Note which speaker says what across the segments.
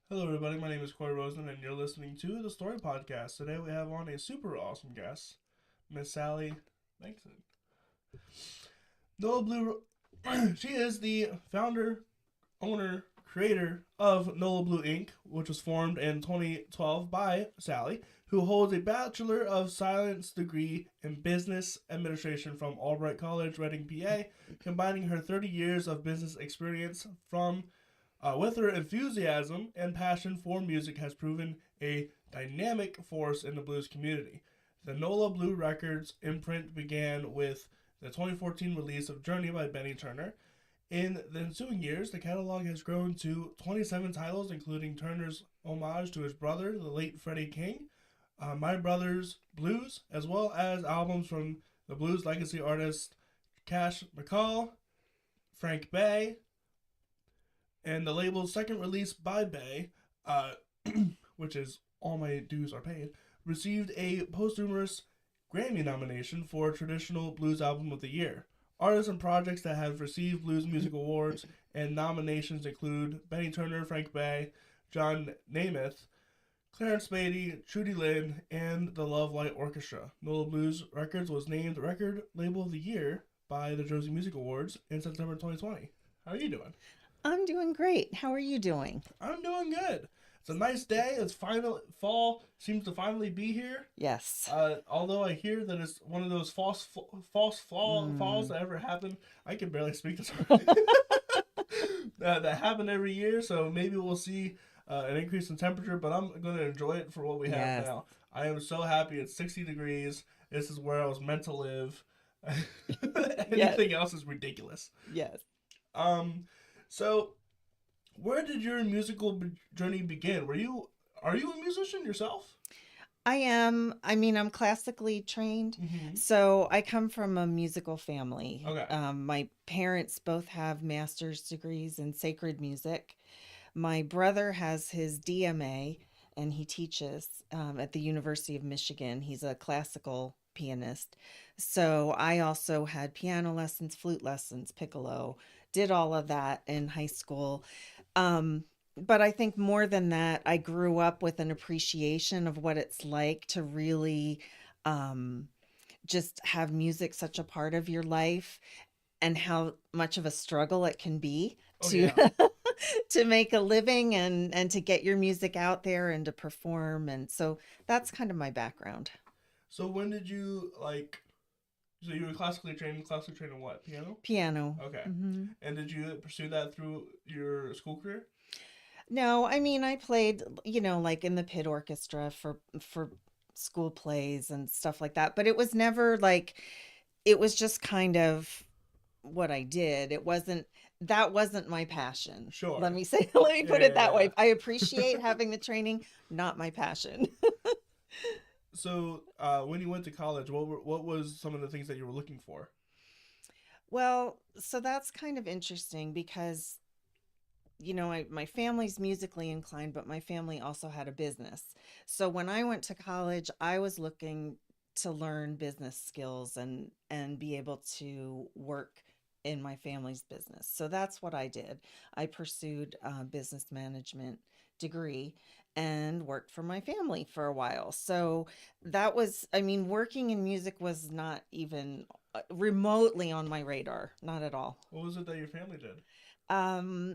Speaker 1: Hello, everybody. My name is Corey Rosen, and you're listening to the Story Podcast. Today, we have on a super awesome guest, Miss Sallie Bengtson. Nola Blue. She is the founder, owner, creator of Nola Blue Inc., which was formed in 2012 by Sallie, who holds a Bachelor of Science Degree in Business Administration from Albright College, Reading, PA, combining her 30 years of business experience from with her enthusiasm and passion for music has proven a dynamic force in the blues community. The Nola Blue Records imprint began with the 2014 release of Journey by Benny Turner. In the ensuing years, the catalog has grown to 27 titles, including Turner's homage to his brother, the late Freddie King, My Brother's Blues, as well as albums from the blues legacy artists Cash McCall, Frank Bey, and the label's second release by Bey, uh, which is All My Dues Are Paid, received a posthumous Grammy nomination for Traditional Blues Album of the Year. Artists and projects that have received Blues Music Awards and nominations include Benny Turner, Frank Bey, John Namath, Clarence Beatty, Trudy Lynn, and the Love Light Orchestra. Nola Blues Records was named Record Label of the Year by the Jersey Music Awards in September 2020. How are you doing?
Speaker 2: I'm doing great. How are you doing?
Speaker 1: I'm doing good. It's a nice day. It's final fall seems to finally be here.
Speaker 2: Yes.
Speaker 1: Although I hear that it's one of those falls
Speaker 2: Mm.
Speaker 1: that ever happen. I can barely speak this word. That happen every year. So maybe we'll see an increase in temperature. But I'm going to enjoy it for what we have
Speaker 2: Yes.
Speaker 1: now. I am so happy. It's 60 degrees. This is where I was meant to live.
Speaker 2: Yes.
Speaker 1: Anything else is ridiculous.
Speaker 2: Yes.
Speaker 1: Um, so where did your musical journey begin? Are you a musician yourself?
Speaker 2: I mean, I'm classically trained.
Speaker 1: Mm-hmm.
Speaker 2: So I come from a musical family.
Speaker 1: Okay.
Speaker 2: My parents both have master's degrees in sacred music. My brother has his DMA and he teaches at the University of Michigan. He's a classical pianist. So I also had piano lessons, flute lessons, piccolo, did all of that in high school. Um, but I think more than that, I grew up with an appreciation of what it's like to really um, just have music such a part of your life and how much of a struggle it can be
Speaker 1: Oh
Speaker 2: to
Speaker 1: yeah.
Speaker 2: to make a living and to get your music out there and to perform. And so that's kind of my background.
Speaker 1: So when did you like? So you were classically trained. Classically trained in what? Piano.
Speaker 2: Piano.
Speaker 1: Okay.
Speaker 2: Hmm.
Speaker 1: And did you pursue that through your school career?
Speaker 2: No, I mean I played, like in the pit orchestra for school plays and stuff like that, but it was never like it was just kind of what I did. That wasn't my passion. Let
Speaker 1: Sure.
Speaker 2: me say, let me
Speaker 1: Yeah,
Speaker 2: put it
Speaker 1: yeah,
Speaker 2: that
Speaker 1: yeah.
Speaker 2: way. I appreciate having the training, not my passion.
Speaker 1: So when you went to college, what was some of the things that you were looking for?
Speaker 2: Well, so that's kind of interesting because my family's musically inclined, but my family also had a business. So when I went to college, I was looking to learn business skills and be able to work in my family's business. So that's what I did. I pursued a business management degree and worked for my family for a while. So that was, I mean, working in music was not even remotely on my radar, not at all.
Speaker 1: What was it that your family did?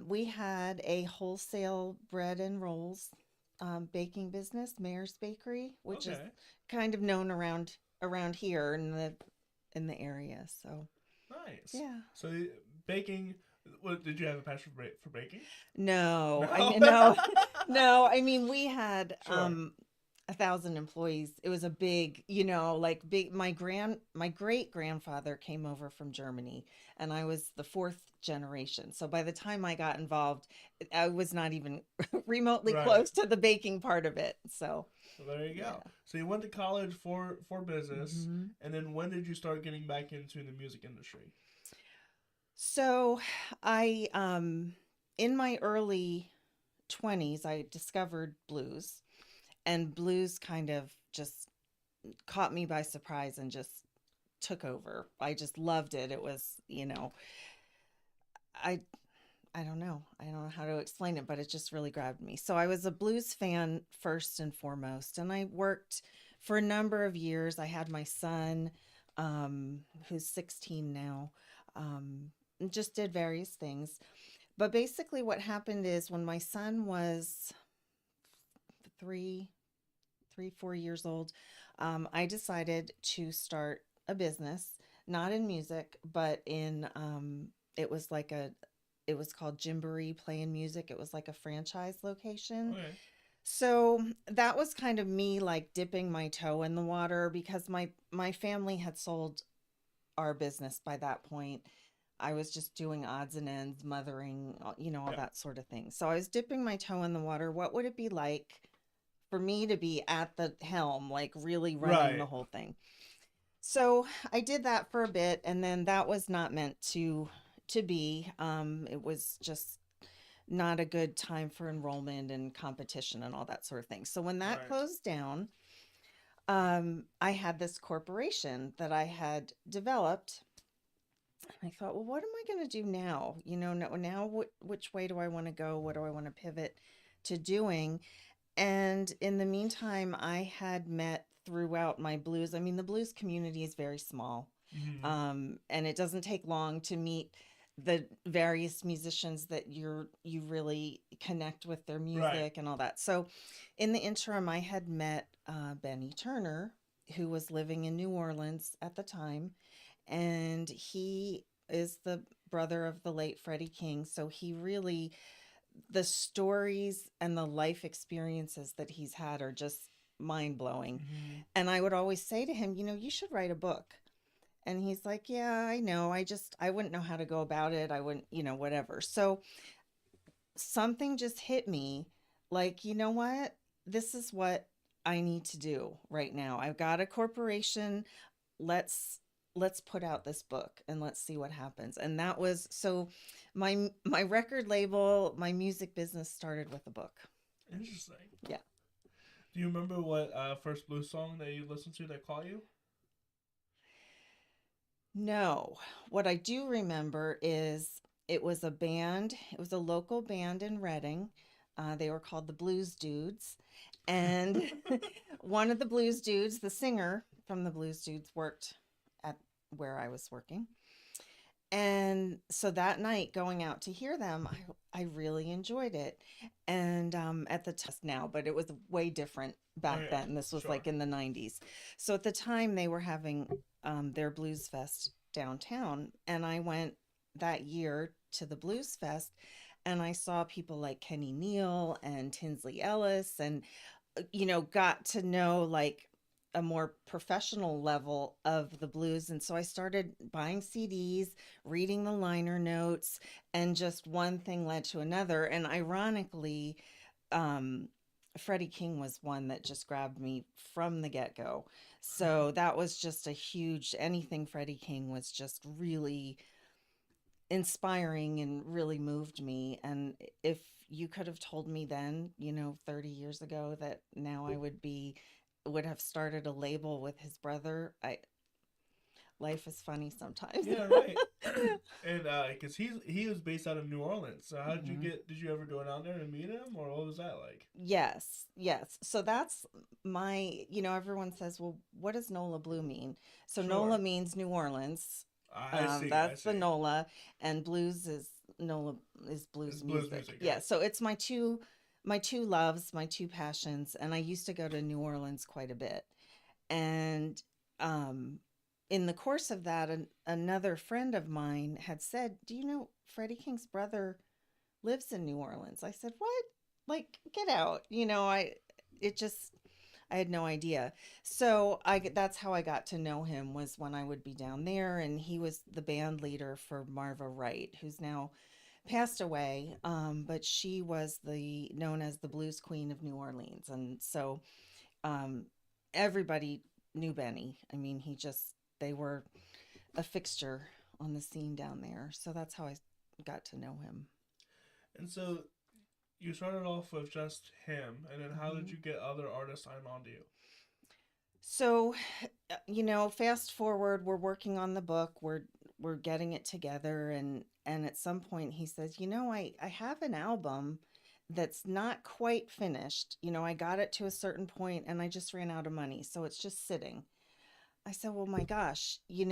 Speaker 2: We had a wholesale bread and rolls baking business, Mayor's Bakery, which is
Speaker 1: Okay.
Speaker 2: kind of known around here in the area. So
Speaker 1: Nice.
Speaker 2: yeah.
Speaker 1: So baking. What did you have a passion for baking?
Speaker 2: No, I
Speaker 1: No.
Speaker 2: mean no, no. I mean we had
Speaker 1: Sure.
Speaker 2: 1,000 employees. It was a big, like big. My great grandfather came over from Germany, and I was the fourth generation. So by the time I got involved, I was not even remotely
Speaker 1: Right.
Speaker 2: close to the baking part of it. So
Speaker 1: So there you
Speaker 2: yeah.
Speaker 1: go. So you went to college for business,
Speaker 2: Hmm.
Speaker 1: and then when did you start getting back into the music industry?
Speaker 2: So I in my early 20s, I discovered blues, and blues kind of just caught me by surprise and just took over. I just loved it. It was, I I don't know. I don't know how to explain it, but it just really grabbed me. So I was a blues fan first and foremost, and I worked for a number of years. I had my son, who's 16 now, and just did various things. But basically, what happened is when my son was three, 4 years old, I decided to start a business, not in music, but in it was like a it was called Gymboree Play and Music. It was like a franchise location.
Speaker 1: Okay.
Speaker 2: So that was kind of me like dipping my toe in the water because my family had sold our business by that point. I was just doing odds and ends, mothering, all
Speaker 1: Yeah.
Speaker 2: that sort of thing. So I was dipping my toe in the water. What would it be like for me to be at the helm, like really running the
Speaker 1: Right.
Speaker 2: whole thing? So I did that for a bit, and then that was not meant to be. It was just not a good time for enrollment and competition and all that sort of thing. So when that
Speaker 1: Right.
Speaker 2: closed down, I had this corporation that I had developed. I thought, well, what am I going to do now? Now which way do I want to go? What do I want to pivot to doing? And in the meantime, I had met throughout my blues. I mean, the blues community is very small,
Speaker 1: Hmm.
Speaker 2: and it doesn't take long to meet the various musicians that you really connect with their
Speaker 1: Right.
Speaker 2: music and all that. So, in the interim, I had met Benny Turner, who was living in New Orleans at the time, and he is the brother of the late Freddie King. So he really, the stories and the life experiences that he's had are just mind blowing.
Speaker 1: Hmm.
Speaker 2: And I would always say to him, you should write a book. And he's like, yeah, I know. I wouldn't know how to go about it. I wouldn't, whatever. So something just hit me like, you know what? This is what I need to do right now. I've got a corporation. Let's put out this book and let's see what happens. And that was so my record label, my music business started with a book.
Speaker 1: Interesting.
Speaker 2: Yeah.
Speaker 1: Do you remember what first blues song that you listened to that caught you?
Speaker 2: No. What I do remember is it was a band, it was a local band in Reading. They were called the Blues Dudes. And one of the Blues Dudes, the singer from the Blues Dudes, worked at where I was working. And so that night going out to hear them, I really enjoyed it. And at the time now, but it was way different
Speaker 1: Oh
Speaker 2: back
Speaker 1: yeah,
Speaker 2: then. This was
Speaker 1: sure.
Speaker 2: like in the 90s. So at the time they were having their Blues Fest downtown. And I went that year to the Blues Fest and I saw people like Kenny Neal and Tinsley Ellis and got to know like a more professional level of the blues. And so I started buying CDs, reading the liner notes, and just one thing led to another. And ironically, um, Freddie King was one that just grabbed me from the get go. So that was just a huge, anything Freddie King was just really inspiring and really moved me. And if you could have told me then, 30 years ago that now I would have started a label with his brother, I life is funny sometimes.
Speaker 1: Yeah, right. And because he was based out of New Orleans, so how did you
Speaker 2: Mhm.
Speaker 1: get? Did you ever go down there and meet him, or what was that like?
Speaker 2: Yes, yes. So that's everyone says, well, what does Nola Blue mean? So
Speaker 1: Sure.
Speaker 2: Nola means New Orleans.
Speaker 1: I see. I
Speaker 2: That's the
Speaker 1: see.
Speaker 2: Nola, and blues is Nola is
Speaker 1: It's
Speaker 2: blues
Speaker 1: blues
Speaker 2: music.
Speaker 1: music,
Speaker 2: Yeah,
Speaker 1: right?
Speaker 2: so it's my two loves, my two passions, and I used to go to New Orleans quite a bit. And um, in the course of that, another friend of mine had said, "Do you know Freddie King's brother lives in New Orleans?" I said, "What? Like, get out!" It just I had no idea. So that's how I got to know him was when I would be down there, and he was the band leader for Marva Wright, who's now passed away. But she was the known as the Blues Queen of New Orleans, and so um, everybody knew Benny. I mean, they were a fixture on the scene down there. So that's how I got to know him.
Speaker 1: And so you started off with just him, and then how did
Speaker 2: Mhm.
Speaker 1: you get other artists signed on to you?
Speaker 2: So, fast forward, we're working on the book. We're getting it together, and And at some point he says, I have an album that's not quite finished. I got it to a certain point and I just ran out of money. So it's just sitting. I said, well, my gosh, you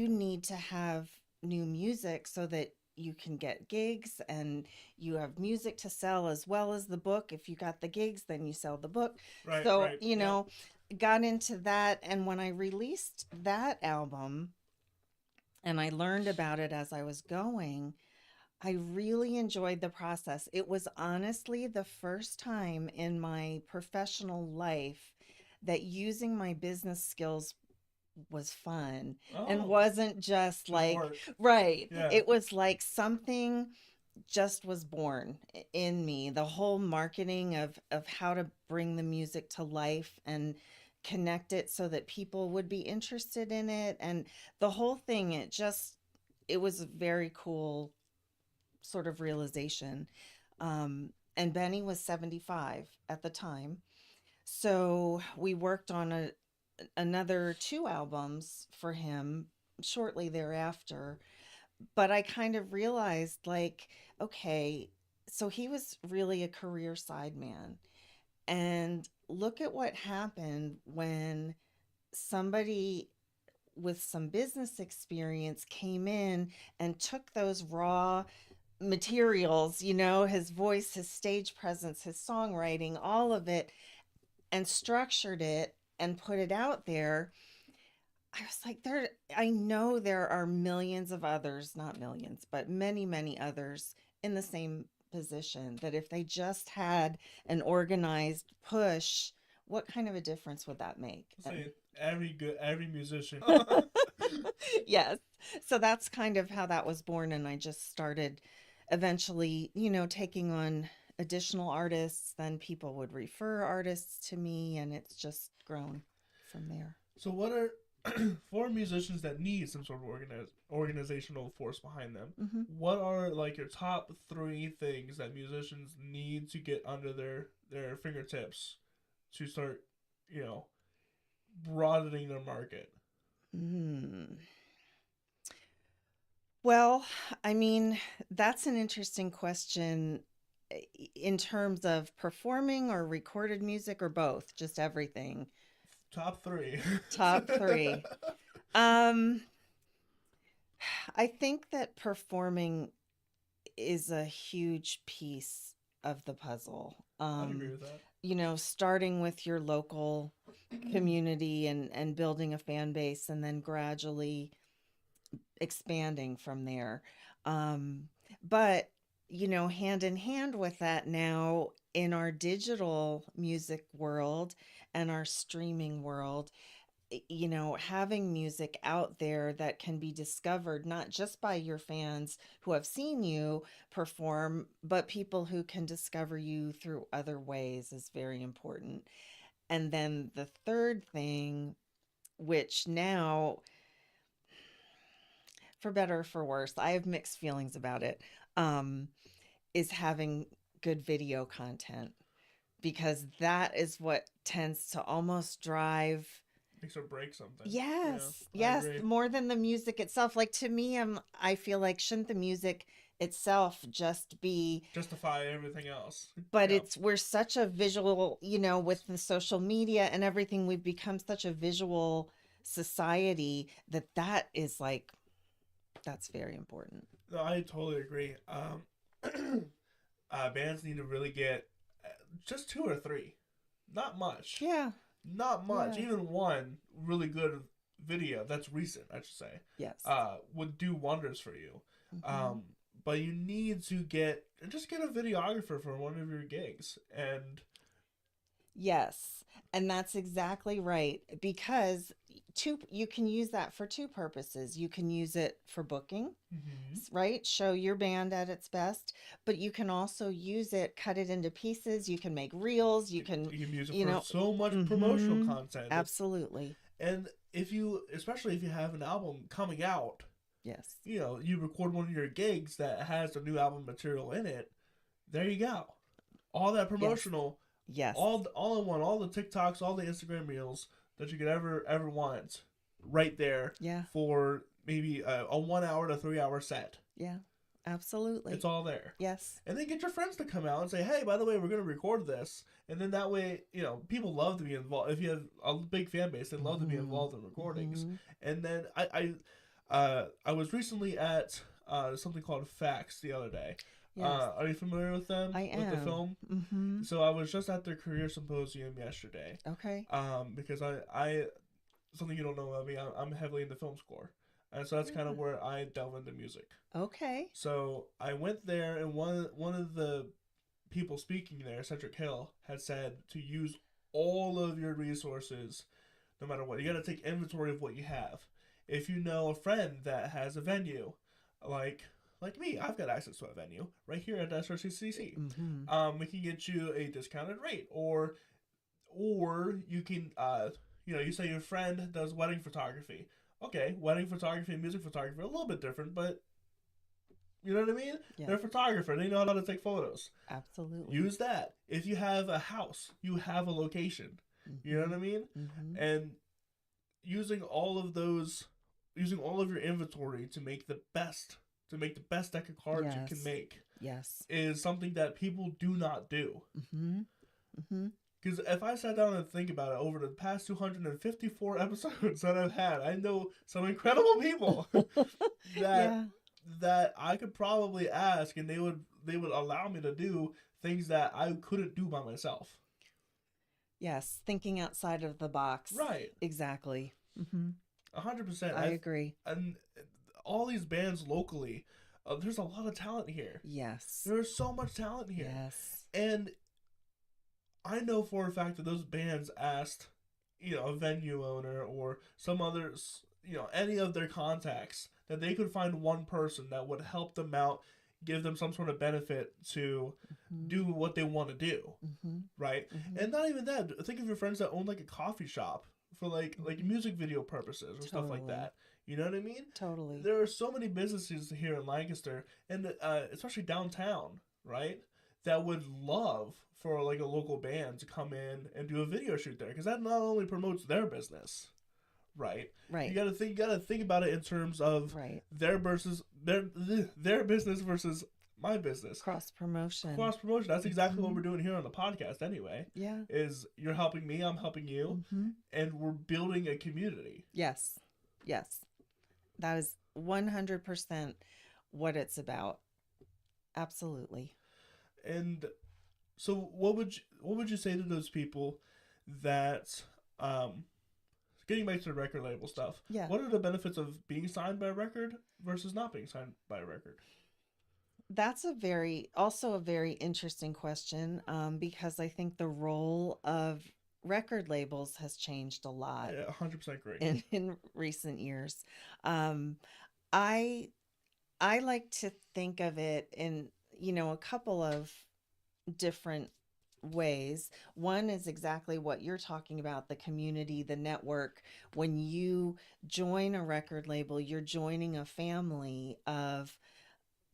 Speaker 2: need to have new music so that you can get gigs and you have music to sell as well as the book. If you got the gigs, then you sell the book.
Speaker 1: Right,
Speaker 2: So,
Speaker 1: right. Yeah.
Speaker 2: got into that. And when I released that album and I learned about it as I was going, I really enjoyed the process. It was honestly the first time in my professional life that using my business skills was fun and
Speaker 1: Oh,
Speaker 2: wasn't just
Speaker 1: just
Speaker 2: like,
Speaker 1: work.
Speaker 2: right.
Speaker 1: Yeah.
Speaker 2: It was like something just was born in me. The whole marketing of how to bring the music to life and connect it so that people would be interested in it, and the whole thing, it was a very cool sort of realization. And Benny was 75 at the time. So we worked on another two albums for him shortly thereafter. But I kind of realized, like, okay, so he was really a career sideman. And look at what happened when somebody with some business experience came in and took those raw materials, his voice, his stage presence, his songwriting, all of it, and structured it and put it out there. I was like, I know there are millions of others, not millions, but many, many others in the same position, that if they just had an organized push, what kind of a difference would that make?
Speaker 1: Say every musician.
Speaker 2: Yes. So that's kind of how that was born. And I just started eventually, taking on additional artists. Then people would refer artists to me, and it's just grown from there.
Speaker 1: So what are for musicians that need some sort of organizational force behind them?
Speaker 2: Hmm.
Speaker 1: What are like your top three things that musicians need to get under their fingertips to start, you know, broadening their market?
Speaker 2: Mm. Well, I mean, that's an interesting question in terms of performing or recorded music or both, just everything.
Speaker 1: Top three.
Speaker 2: Top three. Um, I think that performing is a huge piece of the puzzle.
Speaker 1: I'd agree with that.
Speaker 2: Starting with your local community and building a fan base and then gradually expanding from there. But, hand in hand with that now in our digital music world and our streaming world, having music out there that can be discovered not just by your fans who have seen you perform, but people who can discover you through other ways is very important. And then the third thing, which now, for better or for worse, I have mixed feelings about it, um, is having good video content, because that is what tends to almost drive.
Speaker 1: Makes or break something.
Speaker 2: Yes,
Speaker 1: Yeah, I
Speaker 2: yes,
Speaker 1: agree.
Speaker 2: more than the music itself. Like, to me, I feel like, shouldn't the music itself just be,
Speaker 1: Justify everything else.
Speaker 2: but
Speaker 1: Yeah.
Speaker 2: we're such a visual, with the social media and everything, we've become such a visual society that is like, that's very important.
Speaker 1: No, I totally agree. Bands need to really get just two or three, not much,
Speaker 2: Yeah.
Speaker 1: not much.
Speaker 2: Yeah.
Speaker 1: Even one really good video that's recent, I should say,
Speaker 2: Yes.
Speaker 1: would do wonders for you.
Speaker 2: Mhm.
Speaker 1: But you need to get a videographer for one of your gigs, and
Speaker 2: Yes. And that's exactly right, because you can use that for two purposes. You can use it for booking, right? Show your band at its best, but you can also use it, cut it into pieces. You can make reels. You can,
Speaker 1: you can use it
Speaker 2: you
Speaker 1: for
Speaker 2: know,
Speaker 1: so much promotional
Speaker 2: mhm,
Speaker 1: content.
Speaker 2: absolutely.
Speaker 1: And especially if you have an album coming out,
Speaker 2: Yes.
Speaker 1: you record one of your gigs that has the new album material in it. There you go. All that
Speaker 2: Yes.
Speaker 1: promotional,
Speaker 2: Yes.
Speaker 1: all in one, all the TikToks, all the Instagram reels that you could ever want, right there.
Speaker 2: Yeah.
Speaker 1: For maybe a 1 hour to 3 hour set.
Speaker 2: Yeah. Absolutely.
Speaker 1: It's all there.
Speaker 2: Yes.
Speaker 1: And then get your friends to come out and say, hey, by the way, we're going to record this. And then that way, people love to be involved. If you have a big fan base, they love to be involved in recordings. And then I was recently at something called Facts the other day. Yes. Are you familiar with them?
Speaker 2: I am.
Speaker 1: With the film? So I was just at their career symposium yesterday.
Speaker 2: Okay.
Speaker 1: Because I something you don't know about me, I'm heavily into film score. And so that's kind of where I delve into music.
Speaker 2: Okay.
Speaker 1: So I went there, and one of the people speaking there, Cedric Hill, had said to use all of your resources, no matter what. You got to take inventory of what you have. If you know a friend that has a venue, like me, I've got access to a venue right here at SRCCC. We can get you a discounted rate, or you can, you say your friend does wedding photography. Okay, wedding photography and music photography are a little bit different, but you know what I mean? Yeah. They're a photographer. They know how to take photos.
Speaker 2: Absolutely.
Speaker 1: Use that. If you have a house, you have a location. You know what I mean? And using all of your inventory to make the best deck of cards you can make.
Speaker 2: Yes.
Speaker 1: Is something that people do not do. Because if I sat down and think about it, over the past 254 episodes that I've had, I know some incredible people that I could probably ask, and they would allow me to do things that I couldn't do by myself.
Speaker 2: Yes, thinking outside of the box.
Speaker 1: Right.
Speaker 2: Exactly.
Speaker 1: 100%.
Speaker 2: I agree.
Speaker 1: And all these bands locally, there's a lot of talent here.
Speaker 2: Yes.
Speaker 1: There's so much talent here.
Speaker 2: Yes.
Speaker 1: And I know for a fact that those bands asked, a venue owner or some others, any of their contacts, that they could find one person that would help them out, give them some sort of benefit to do what they want to do, right? And not even that. Think of your friends that own like a coffee shop for like music video purposes or stuff like that. You know what I mean?
Speaker 2: Totally.
Speaker 1: There are so many businesses here in Lancaster, and especially downtown, right, that would love for like a local band to come in and do a video shoot there, because that not only promotes their business, right?
Speaker 2: Right.
Speaker 1: You gotta think about it in terms of their business versus my business.
Speaker 2: Cross promotion.
Speaker 1: That's exactly what we're doing here on the podcast anyway.
Speaker 2: Yeah.
Speaker 1: Is you're helping me, I'm helping you, and we're building a community.
Speaker 2: Yes. Yes. That is 100% what it's about. Absolutely.
Speaker 1: And so what would you say to those people that getting back to the record label stuff, what are the benefits of being signed by a record versus not being signed by a record?
Speaker 2: That's also a very interesting question, because I think the role of record labels has changed a lot.
Speaker 1: Yeah, 100% great.
Speaker 2: In recent years. I like to think of it in, a couple of different ways. One is exactly what you're talking about, the community, the network. When you join a record label, you're joining a family of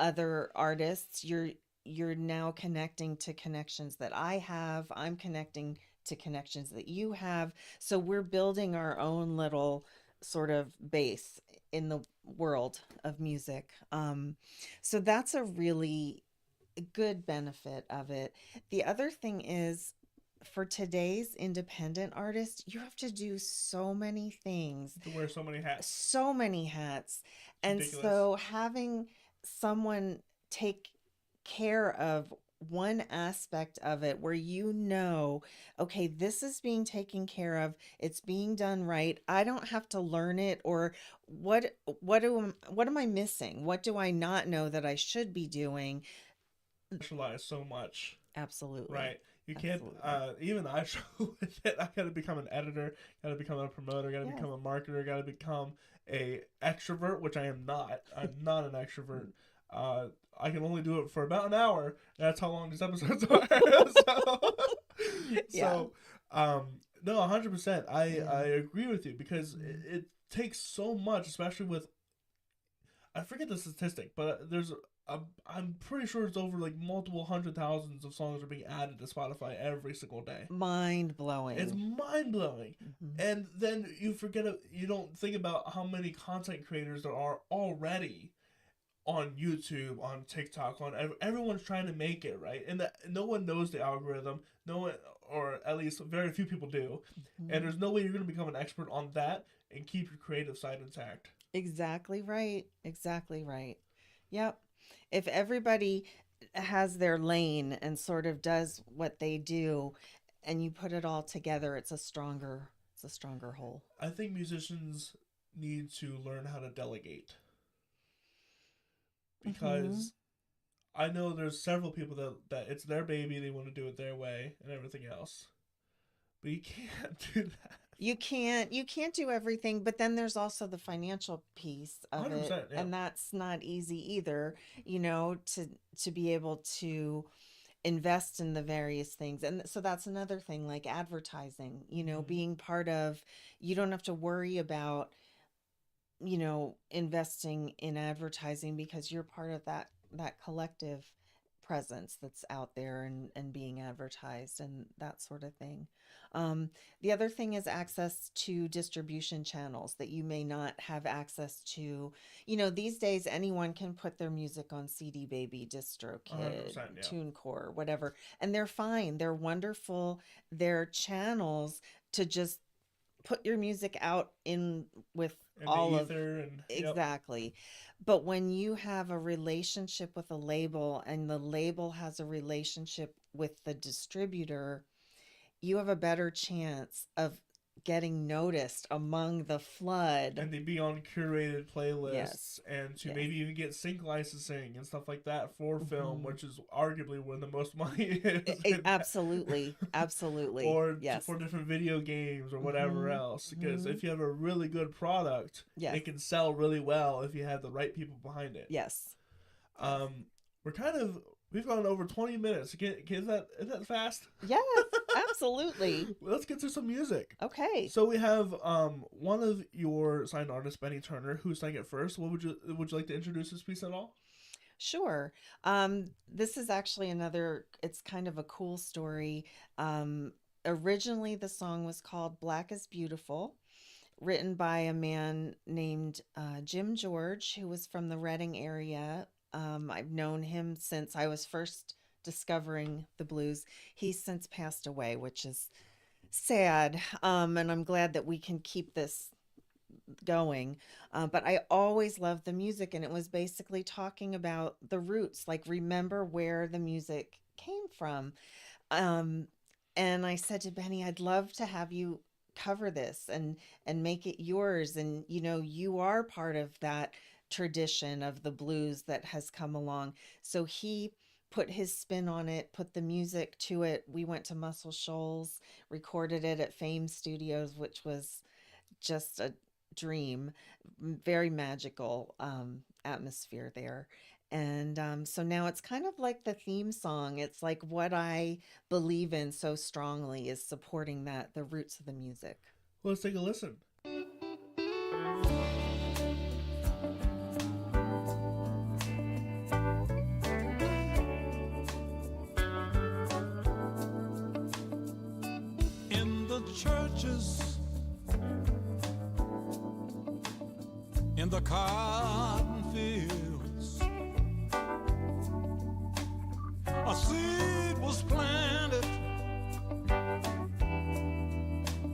Speaker 2: other artists. You're now connecting to connections that I have. I'm connecting to connections that you have. So we're building our own little sort of base in the world of music. So that's a really good benefit of it. The other thing is, for today's independent artist, you have to do so many things.
Speaker 1: To wear so many hats.
Speaker 2: So many hats. And ridiculous. So having someone take care of one aspect of it where okay, this is being taken care of, it's being done right, I don't have to learn it, or what am I missing? What do I not know that I should be doing?
Speaker 1: Specialize so much.
Speaker 2: Absolutely.
Speaker 1: Right. You can't, even I struggle with it. I gotta become an editor, gotta become a promoter, gotta become a marketer, gotta become a extrovert, which I am not. I'm not an extrovert. I can only do it for about an hour. That's how long these episodes are. No, 100%. I agree with you, because it takes so much, especially with, I forget the statistic, but there's I'm pretty sure it's over like multiple hundred thousands of songs are being added to Spotify every single day.
Speaker 2: Mind blowing.
Speaker 1: It's mind blowing.
Speaker 2: Mm-hmm.
Speaker 1: And then you don't think about how many content creators there are already on YouTube, on TikTok, everyone's trying to make it, right? And that no one knows the algorithm. No one, or at least very few people do.
Speaker 2: Mm-hmm.
Speaker 1: And there's no way you're going to become an expert on that and keep your creative side intact.
Speaker 2: Exactly right. Exactly right. Yep. If everybody has their lane and sort of does what they do and you put it all together, it's a stronger whole.
Speaker 1: I think musicians need to learn how to delegate. Because I know there's several people that it's their baby, they want to do it their way and everything else. But you can't do that.
Speaker 2: You can't do everything, but then there's also the financial piece of it,
Speaker 1: yeah.
Speaker 2: and that's not easy either, to be able to invest in the various things. And so that's another thing, like advertising, being part of, you don't have to worry about investing in advertising because you're part of that collective presence that's out there and being advertised and that sort of thing. The other thing is access to distribution channels that you may not have access to. These days anyone can put their music on CD Baby, DistroKid,
Speaker 1: yeah.
Speaker 2: TuneCore, whatever, and they're fine. They're wonderful. They're channels to just put your music out in with all of exactly. But when you have a relationship with a label and the label has a relationship with the distributor, you have a better chance of getting noticed among the flood.
Speaker 1: And they be on curated playlists, and to maybe even get sync licensing and stuff like that for film, which is arguably where the most money is.
Speaker 2: Absolutely.
Speaker 1: Or for different video games or whatever else. Because if you have a really good product, it can sell really well if you have the right people behind it.
Speaker 2: Yes.
Speaker 1: We've gone over 20 minutes. Is that fast?
Speaker 2: Yes, absolutely.
Speaker 1: Let's get to some music.
Speaker 2: Okay.
Speaker 1: So we have one of your signed artists, Benny Turner, who sang it first. Would you like to introduce this piece at all?
Speaker 2: Sure. This is actually it's kind of a cool story. Originally, the song was called Black is Beautiful, written by a man named Jim George, who was from the Reading area. I've known him since I was first discovering the blues. He's since passed away, which is sad. And I'm glad that we can keep this going. But I always loved the music, and it was basically talking about the roots, like remember where the music came from. And I said to Benny, I'd love to have you cover this and make it yours. And, you are part of that tradition of the blues that has come along. So he put his spin on it, put the music to it. We went to Muscle Shoals, recorded it at Fame Studios, which was just a dream, very magical atmosphere there. And so now it's kind of like the theme song. It's like what I believe in so strongly is supporting the roots of the music.
Speaker 1: Well, let's take a listen.
Speaker 3: Churches, in the cotton fields, a seed was planted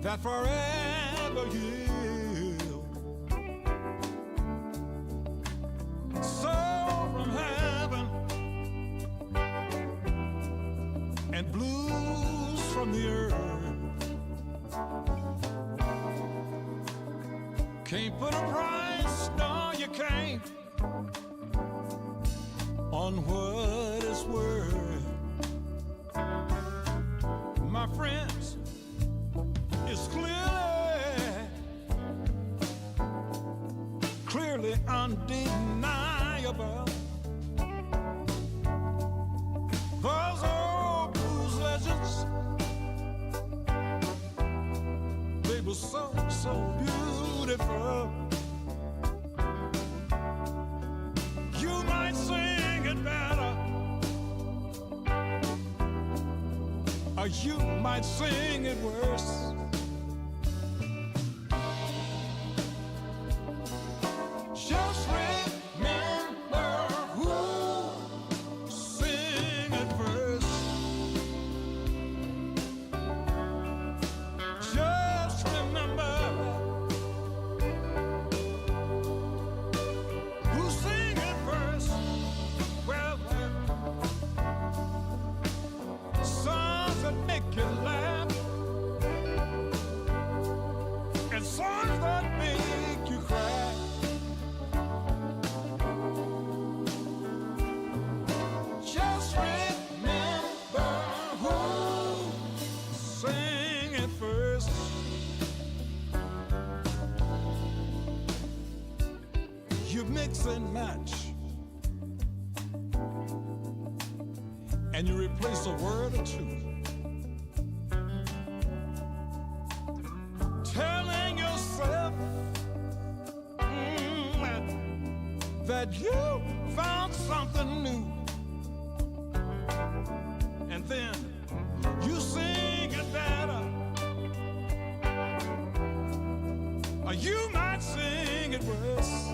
Speaker 3: that forever yield. Soul from heaven and blues from the earth. Can't put a price, no you can't, on what it's worth. My friends, it's clearly undeniable. Those old blues legends, they were so beautiful. You might sing or you might sing it worse. Just remember who sing it first. Just remember who sing it first. Well, songs that make you laugh and songs that make you cry. Just remember who sang it first. You mix and match, and you replace a word or two, telling yourself that you found something new. And then you sing it better, or you might sing it worse.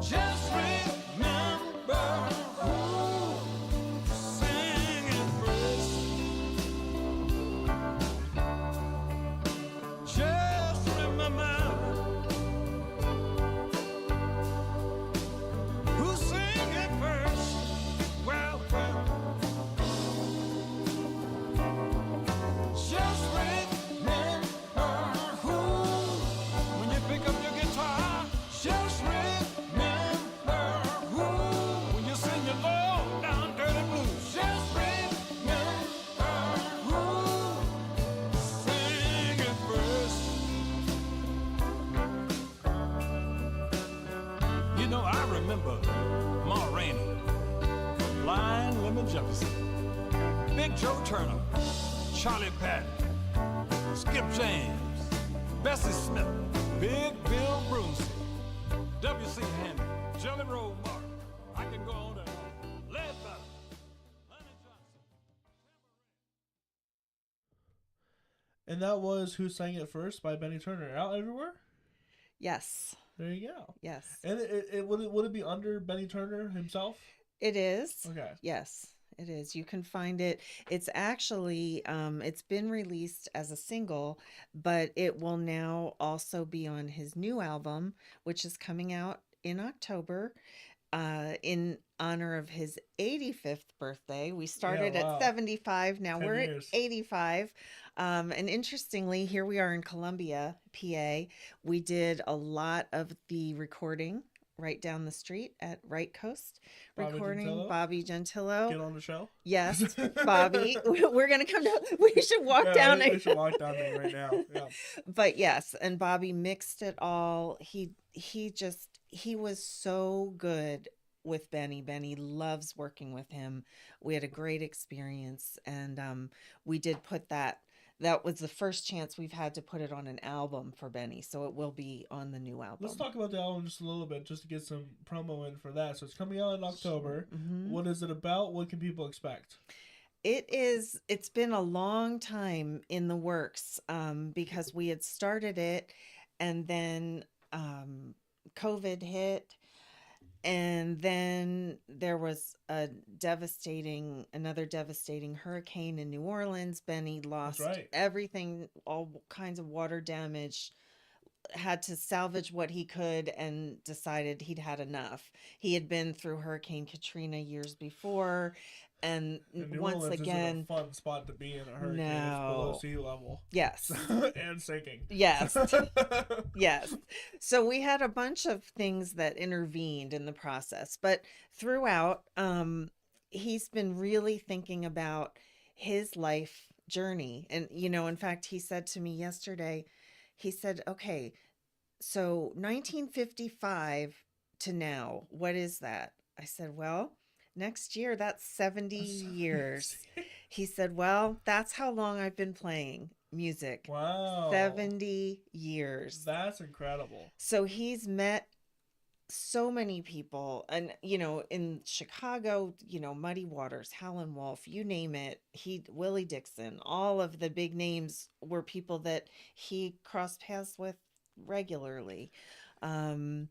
Speaker 3: Just remember who sang it first. Just remember who sang it first. Well, just remember who, when you pick up your guitar, just remember who, when you sing your low down dirty blues, just remember who sang it first. You know, I remember Ma Rainey, Blind Lemon Jefferson, Big Joe Turner, Charlie Patton, Skip James, Bessie Smith, Big Bill Bruce, W.C. Handy, Jelly Roll Martin. I can go on and on. Led by Lonnie Johnson.
Speaker 1: And that was Who Sang It First by Benny Turner. Out everywhere?
Speaker 2: Yes.
Speaker 1: There you go.
Speaker 2: Yes.
Speaker 1: And would it be under Benny Turner himself?
Speaker 2: It is.
Speaker 1: Okay.
Speaker 2: Yes, it is. You can find it. It's actually, it's been released as a single, but it will now also be on his new album, which is coming out in October, in honor of his 85th birthday. We started
Speaker 1: wow.
Speaker 2: at 75. Now
Speaker 1: 10
Speaker 2: we're
Speaker 1: years.
Speaker 2: at 85. And interestingly, here we are in Columbia, PA. We did a lot of the recording right down the street at Right Coast
Speaker 1: Bobby
Speaker 2: recording.
Speaker 1: Gentillo?
Speaker 2: Bobby Gentillo.
Speaker 1: Get on the show?
Speaker 2: Yes, Bobby. We're gonna come down. We should walk down.
Speaker 1: We should walk down there right now. Yeah.
Speaker 2: But yes, and Bobby mixed it all. He was so good with Benny. Benny loves working with him. We had a great experience, and we did put that. That was the first chance we've had to put it on an album for Benny, so it will be on the new album.
Speaker 1: Let's talk about the album just a little bit, just to get some promo in for that. So it's coming out in October.
Speaker 2: Mhm.
Speaker 1: What is it about? What can people expect?
Speaker 2: It's been a long time in the works, because we had started it, and then COVID hit, and then there was another devastating hurricane in New Orleans. Benny lost
Speaker 1: right.
Speaker 2: everything, all kinds of water damage, had to salvage what he could, and decided he'd had enough. He had been through Hurricane Katrina years before, and
Speaker 1: New
Speaker 2: once
Speaker 1: Orleans
Speaker 2: again,
Speaker 1: isn't a fun spot to be in a hurricane. It's below sea level.
Speaker 2: Yes.
Speaker 1: And sinking.
Speaker 2: Yes. Yes. So we had a bunch of things that intervened in the process, but throughout, he's been really thinking about his life journey. And, in fact, he said to me yesterday, he said, okay, so 1955 to now, what is that? I said, well, next year, that's 70 years. He said, well, that's how long I've been playing music.
Speaker 1: Wow.
Speaker 2: 70 years.
Speaker 1: That's incredible.
Speaker 2: So he's met so many people, and in Chicago, Muddy Waters, Howlin' Wolf, you name it, Willie Dixon, all of the big names were people that he crossed paths with regularly. um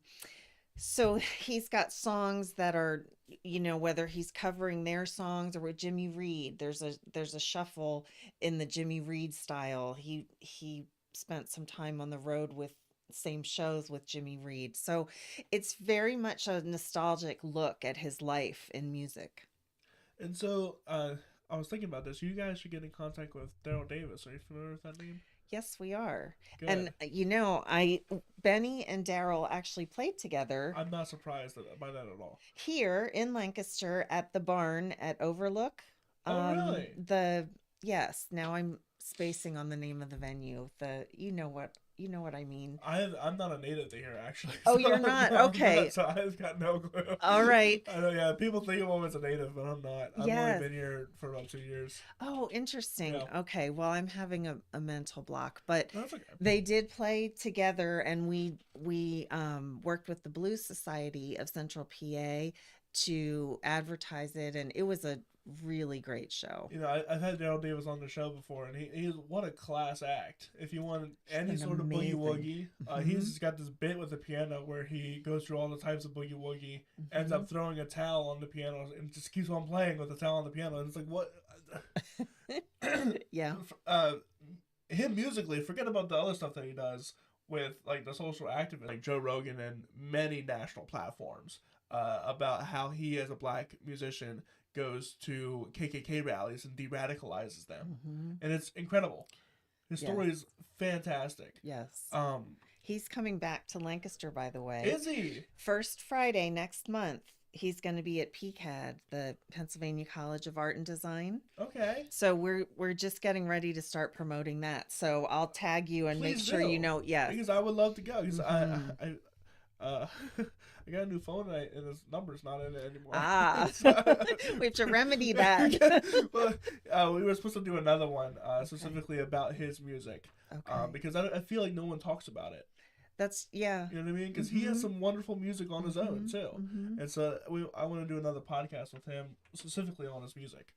Speaker 2: so he's got songs that are, whether he's covering their songs or with Jimmy Reed, there's a shuffle in the Jimmy Reed style. He spent some time on the road with same shows with Jimmy Reed. So it's very much a nostalgic look at his life in music.
Speaker 1: And so, I was thinking about this. You guys should get in contact with Daryl Davis. Are you familiar with that name?
Speaker 2: Yes, we are.
Speaker 1: Good.
Speaker 2: And Benny and Daryl actually played together.
Speaker 1: I'm not surprised by that at all.
Speaker 2: Here in Lancaster at the barn at Overlook.
Speaker 1: Oh, really?
Speaker 2: Yes. Now I'm spacing on the name of the venue. You know what I mean.
Speaker 1: I'm not a native here, actually.
Speaker 2: Oh,
Speaker 1: so
Speaker 2: you're not? Okay.
Speaker 1: So I've got no clue.
Speaker 2: All right.
Speaker 1: I know, yeah. People think I'm always a native, but I'm not. I've
Speaker 2: Yes.
Speaker 1: only been here for about 2 years.
Speaker 2: Oh, interesting.
Speaker 1: Yeah.
Speaker 2: Okay. Well, I'm having a mental block, but
Speaker 1: No, that's okay.
Speaker 2: they did play together, and we worked with the Blues Society of Central PA to advertise it, and it was a really great show.
Speaker 1: I've had Daryl Davis on the show before, and he's what a class act. If you want any
Speaker 2: been
Speaker 1: sort of boogie
Speaker 2: amazing.
Speaker 1: woogie, he's got this bit with the piano where he goes through all the types of boogie woogie, ends up throwing a towel on the piano, and just keeps on playing with the towel on the piano. And it's like, what?
Speaker 2: Yeah.
Speaker 1: Him musically, forget about the other stuff that he does with like the social activists like Joe Rogan and many national platforms about how he, as a black musician, goes to KKK rallies and de-radicalizes them. And it's incredible. His story is fantastic.
Speaker 2: Yes.
Speaker 1: He's
Speaker 2: coming back to Lancaster, by the way.
Speaker 1: Is he?
Speaker 2: First Friday next month. He's going to be at PCAD, the Pennsylvania College of Art and Design.
Speaker 1: Okay.
Speaker 2: So we're just getting ready to start promoting that. So I'll tag you and
Speaker 1: Please
Speaker 2: make sure
Speaker 1: do.
Speaker 2: you know. Yes.
Speaker 1: Because I would love to go. Because I got a new phone and his number's not in it anymore.
Speaker 2: We have to remedy that.
Speaker 1: Well, we were supposed to do another one specifically about his music.
Speaker 2: Okay.
Speaker 1: Because I feel like no one talks about it.
Speaker 2: That's, yeah.
Speaker 1: You know what I mean? Because he has some wonderful music on his own, too. And so I want to do another podcast with him specifically on his music.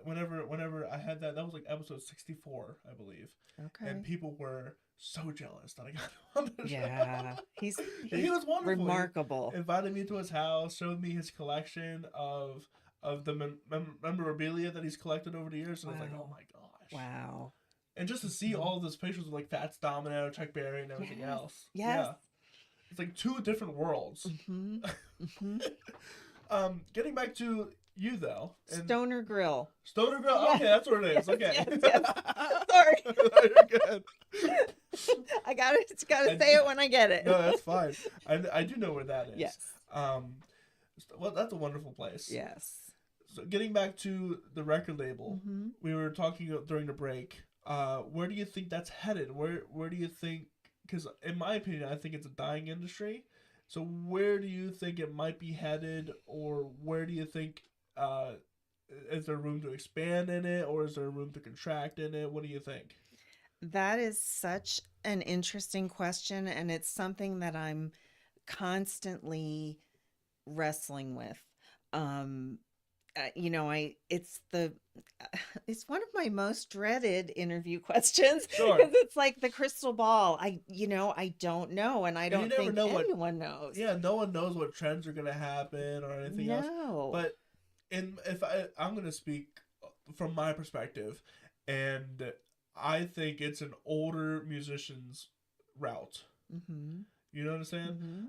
Speaker 1: Whenever I had that was like episode 64, I believe.
Speaker 2: Okay.
Speaker 1: And people were so jealous that I got him on the show.
Speaker 2: Yeah. He
Speaker 1: was wonderful.
Speaker 2: Remarkable.
Speaker 1: He invited me to his house, showed me his collection of the memorabilia that he's collected over the years. And I was like, oh my gosh.
Speaker 2: Wow.
Speaker 1: And just to see all of those pictures of like Fats Domino, Chuck Berry, and everything else.
Speaker 2: Yes.
Speaker 1: Yeah. It's like two different worlds. Getting back to you though.
Speaker 2: Stoner Grill.
Speaker 1: Stoner Grill?
Speaker 2: Yes.
Speaker 1: Okay, that's what it is. Okay.
Speaker 2: Yes. Sorry.
Speaker 1: You're good.
Speaker 2: I gotta say it when I get it.
Speaker 1: No, that's fine. I do know where that is.
Speaker 2: Yes.
Speaker 1: Well, that's a wonderful place.
Speaker 2: Yes.
Speaker 1: So getting back to the record label, we were talking during the break. Where do you think that's headed? Where do you think? Because in my opinion, I think it's a dying industry. So where do you think it might be headed, or where do you think is there room to expand in it, or is there room to contract in it? What do you think?
Speaker 2: That is such an interesting question, and it's something that I'm constantly wrestling with. It's one of my most dreaded interview questions because it's like the crystal ball. I don't know, and I don't think anyone knows.
Speaker 1: Yeah, no one knows what trends are going to happen or anything else. But I'm going to speak from my perspective, and I think it's an older musician's route. You know what I'm saying?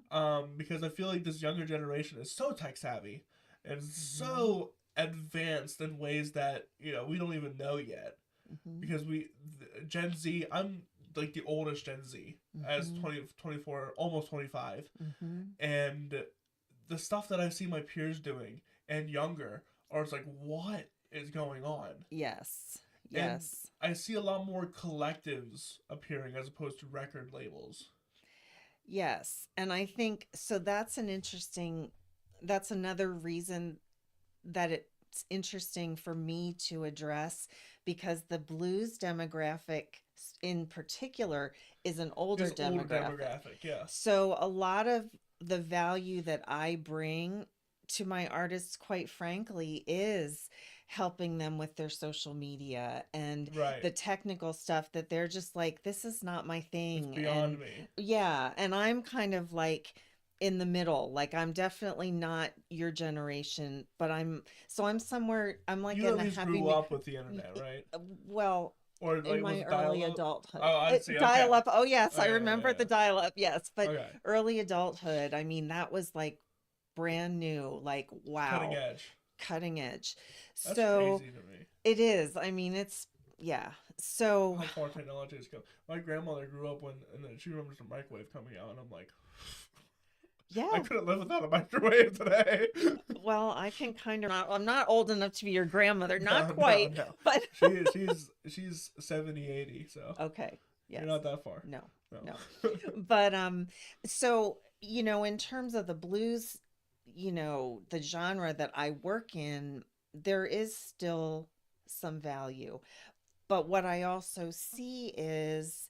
Speaker 1: Because I feel like this younger generation is so tech savvy and so advanced in ways that we don't even know yet. Because Gen Z, I'm like the oldest Gen Z as 24, almost 25, and the stuff that I see my peers doing and younger are it's like, what is going on?
Speaker 2: Yes.
Speaker 1: And I see a lot more collectives appearing as opposed to record labels.
Speaker 2: Yes. And I think, so that's another reason that it's interesting for me to address, because the blues demographic in particular is an older
Speaker 1: It's older
Speaker 2: demographic.
Speaker 1: demographic, yeah.
Speaker 2: So a lot of the value that I bring to my artists, quite frankly, is helping them with their social media and
Speaker 1: Right.
Speaker 2: the technical stuff that they're just like, this is not my thing.
Speaker 1: It's beyond
Speaker 2: And
Speaker 1: me.
Speaker 2: yeah, and I'm kind of like in the middle. Like I'm definitely not your generation, but I'm somewhere. I'm like
Speaker 1: You
Speaker 2: in
Speaker 1: at
Speaker 2: a
Speaker 1: least
Speaker 2: happy
Speaker 1: grew up with the internet, right?
Speaker 2: well,
Speaker 1: Or like
Speaker 2: in
Speaker 1: was
Speaker 2: my
Speaker 1: it
Speaker 2: early
Speaker 1: dial-up?
Speaker 2: adulthood.
Speaker 1: Oh, I see. Okay.
Speaker 2: Dial up. Oh yes,
Speaker 1: Oh,
Speaker 2: I
Speaker 1: yeah,
Speaker 2: remember
Speaker 1: yeah,
Speaker 2: the dial up. Yes, but
Speaker 1: Okay.
Speaker 2: early adulthood, I mean, that was like brand new, like wow,
Speaker 1: Cutting edge. That's
Speaker 2: So
Speaker 1: crazy to me.
Speaker 2: it is. I mean, it's yeah. So
Speaker 1: How far technology has come. My grandmother grew up and then she remembers the microwave coming out, and I'm like,
Speaker 2: yeah.
Speaker 1: I couldn't live without a microwave today.
Speaker 2: Well, I can kind of not. I'm not old enough to be your grandmother, not
Speaker 1: No,
Speaker 2: quite,
Speaker 1: no.
Speaker 2: but
Speaker 1: she's 70, 80, so
Speaker 2: okay. Yes.
Speaker 1: you're not that far.
Speaker 2: No.
Speaker 1: No.
Speaker 2: But so in terms of the blues, the genre that I work in, there is still some value. But what I also see is,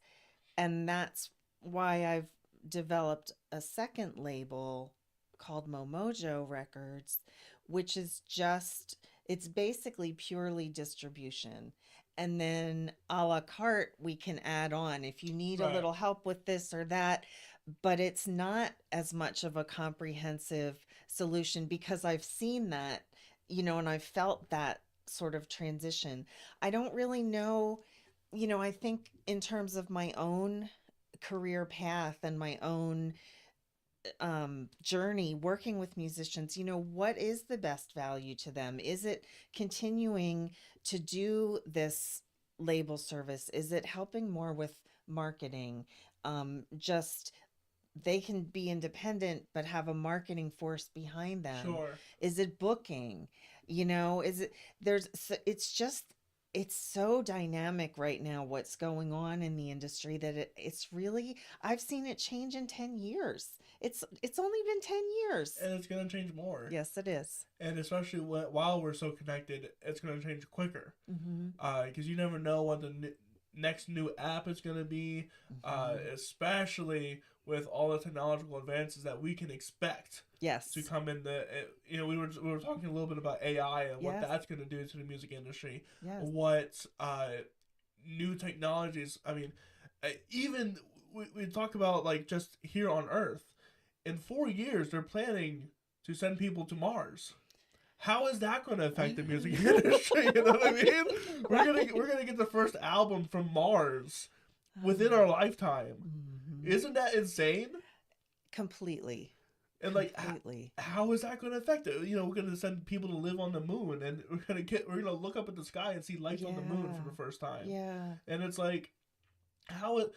Speaker 2: and that's why I've developed a second label called Momojo Records, which is it's basically purely distribution. And then a la carte, we can add on if you need a little help with this or that. But it's not as much of a comprehensive solution because I've seen that, and I've felt that sort of transition. I don't really know, I think in terms of my own career path and my own journey working with musicians, what is the best value to them? Is it continuing to do this label service? Is it helping more with marketing? Just they can be independent but have a marketing force behind them.
Speaker 1: Sure.
Speaker 2: Is it booking? Is it it's so dynamic right now what's going on in the industry that it's really, I've seen it change in 10 years. It's only been 10 years.
Speaker 1: And it's going to change more.
Speaker 2: Yes, it is.
Speaker 1: And especially while we're so connected, it's going to change quicker.
Speaker 2: Mm-hmm.
Speaker 1: Because you never know what the next new app is going to be, especially with all the technological advances that we can expect.
Speaker 2: Yes.
Speaker 1: To come in we were talking a little bit about AI and what that's going to do to the music industry.
Speaker 2: Yes.
Speaker 1: What new technologies, I mean, even we talk about like just here on Earth, in 4 years they're planning to send people to Mars. How is that going to affect the music industry? You know what I mean? We're gonna get the first album from Mars within our lifetime. Mm-hmm. Isn't that insane?
Speaker 2: Completely.
Speaker 1: And like, how is that going to affect it? We're going to send people to live on the moon, and we're going to look up at the sky and see lights on the moon for the first time.
Speaker 2: Yeah.
Speaker 1: And it's like, you're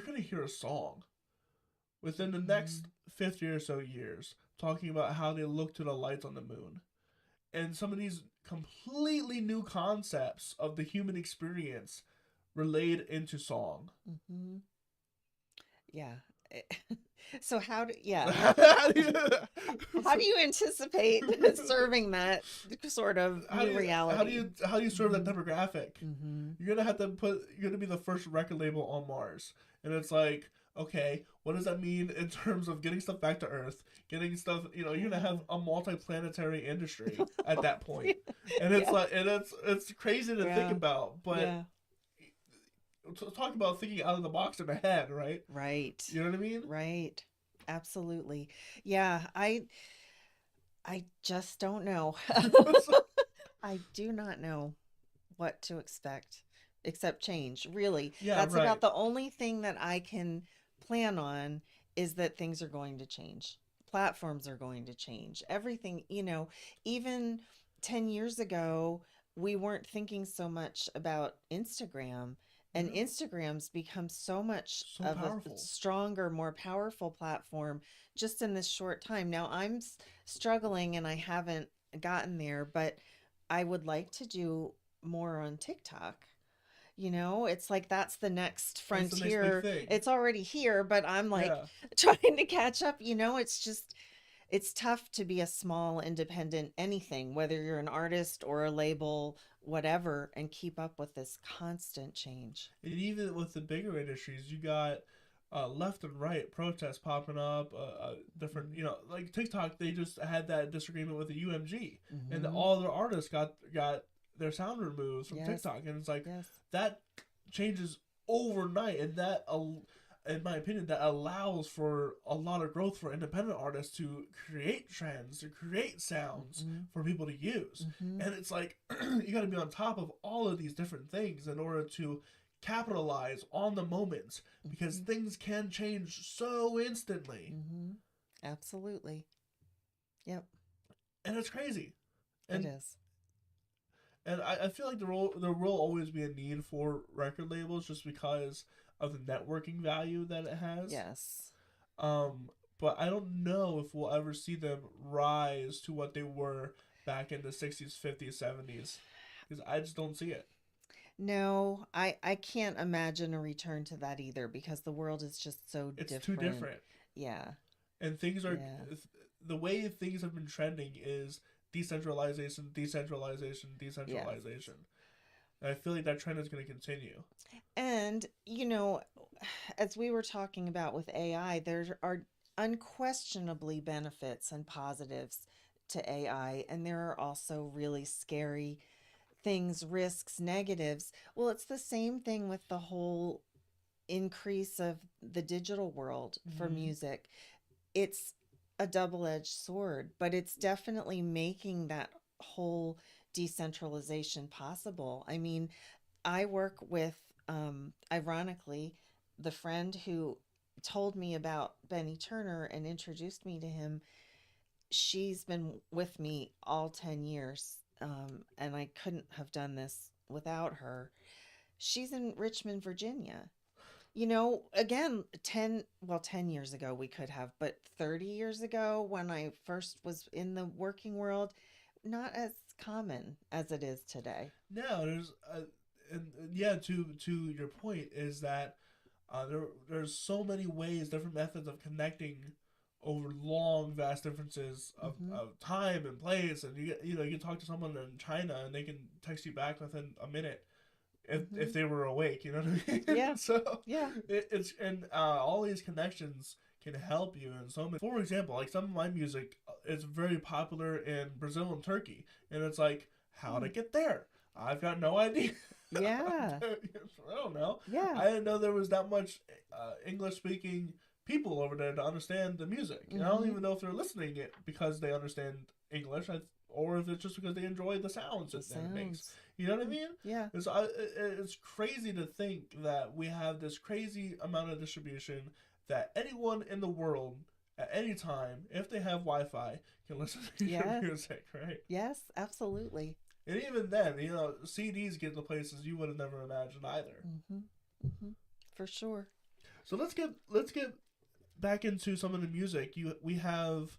Speaker 1: going to hear a song within the next 50 or so years talking about how they look to the lights on the moon, and some of these completely new concepts of the human experience relayed into song.
Speaker 2: Mm-hmm. Yeah. So how do you anticipate serving that sort of new reality?
Speaker 1: How do you serve that demographic?
Speaker 2: Mm-hmm.
Speaker 1: You're gonna be the first record label on Mars, and it's like, okay, what does that mean in terms of getting stuff back to Earth, getting stuff? You're gonna have a multi-planetary industry at that point, and it's like, and it's crazy to think about, but. Yeah. Talk about thinking out of the box in the head, right?
Speaker 2: Right.
Speaker 1: You know what I mean?
Speaker 2: Right. Absolutely. Yeah. I just don't know. I do not know what to expect except change. Really.
Speaker 1: Yeah,
Speaker 2: that's about the only thing that I can plan on is that things are going to change. Platforms are going to change. Everything, even 10 years ago, we weren't thinking so much about Instagram. And Instagram's become so much of a stronger, more powerful platform just in this short time. Now I'm struggling and I haven't gotten there, but I would like to do more on TikTok. It's like that's the next frontier. It's already here, but I'm like trying to catch up. It's just, it's tough to be a small independent anything, whether you're an artist or a label, whatever, and keep up with this constant change.
Speaker 1: And even with the bigger industries, you got left and right protests popping up. Different, like TikTok, they just had that disagreement with the UMG, and all their artists got their sound removed from TikTok, and it's like that changes overnight, and that, in my opinion, that allows for a lot of growth for independent artists to create trends, to create sounds for people to use. And it's like, you got to be on top of all of these different things in order to capitalize on the moments, because things can change so instantly.
Speaker 2: Absolutely. Yep.
Speaker 1: And it's crazy. And,
Speaker 2: it is.
Speaker 1: And I feel like there will always be a need for record labels just because of the networking value that it has.
Speaker 2: Yes.
Speaker 1: But I don't know if we'll ever see them rise to what they were back in the 60s, 50s, 70s. Because I just don't see it.
Speaker 2: No, I can't imagine a return to that either, because the world is just so different.
Speaker 1: It's too different.
Speaker 2: Yeah.
Speaker 1: And things are... The way things have been trending is decentralization. Yes. And I feel like that trend is going to continue.
Speaker 2: And, as we were talking about with AI, there are unquestionably benefits and positives to AI. And there are also really scary things, risks, negatives. Well, it's the same thing with the whole increase of the digital world for music. It's a double-edged sword, but it's definitely making that whole decentralization possible. I mean, I work with, ironically, the friend who told me about Benny Turner and introduced me to him. She's been with me all 10 years, and I couldn't have done this without her. She's in Richmond, Virginia. Again, 10 years ago we could have, but 30 years ago when I first was in the working world, not as common as it is today.
Speaker 1: No, to your point is that there's so many ways, different methods of connecting over long, vast differences of time and place, and you can talk to someone in China and they can text you back within a minute. If they were awake, you know what I mean?
Speaker 2: Yeah.
Speaker 1: So yeah, it's all these connections can help you in so many. For example, like some of my music is very popular in Brazil and Turkey, and it's like, how to get there? I've got no idea.
Speaker 2: Yeah.
Speaker 1: I don't know.
Speaker 2: Yeah.
Speaker 1: I didn't know there was that much English speaking people over there to understand the music. And I don't even know if they're listening it because they understand English, or if it's just because they enjoy the sounds it makes. You know what I mean?
Speaker 2: Yeah.
Speaker 1: It's crazy to think that we have this crazy amount of distribution that anyone in the world at any time, if they have Wi-Fi, can listen to your music, right?
Speaker 2: Yes, absolutely.
Speaker 1: And even then, CDs get to places you would have never imagined either.
Speaker 2: For sure.
Speaker 1: So let's get back into some of the music. We have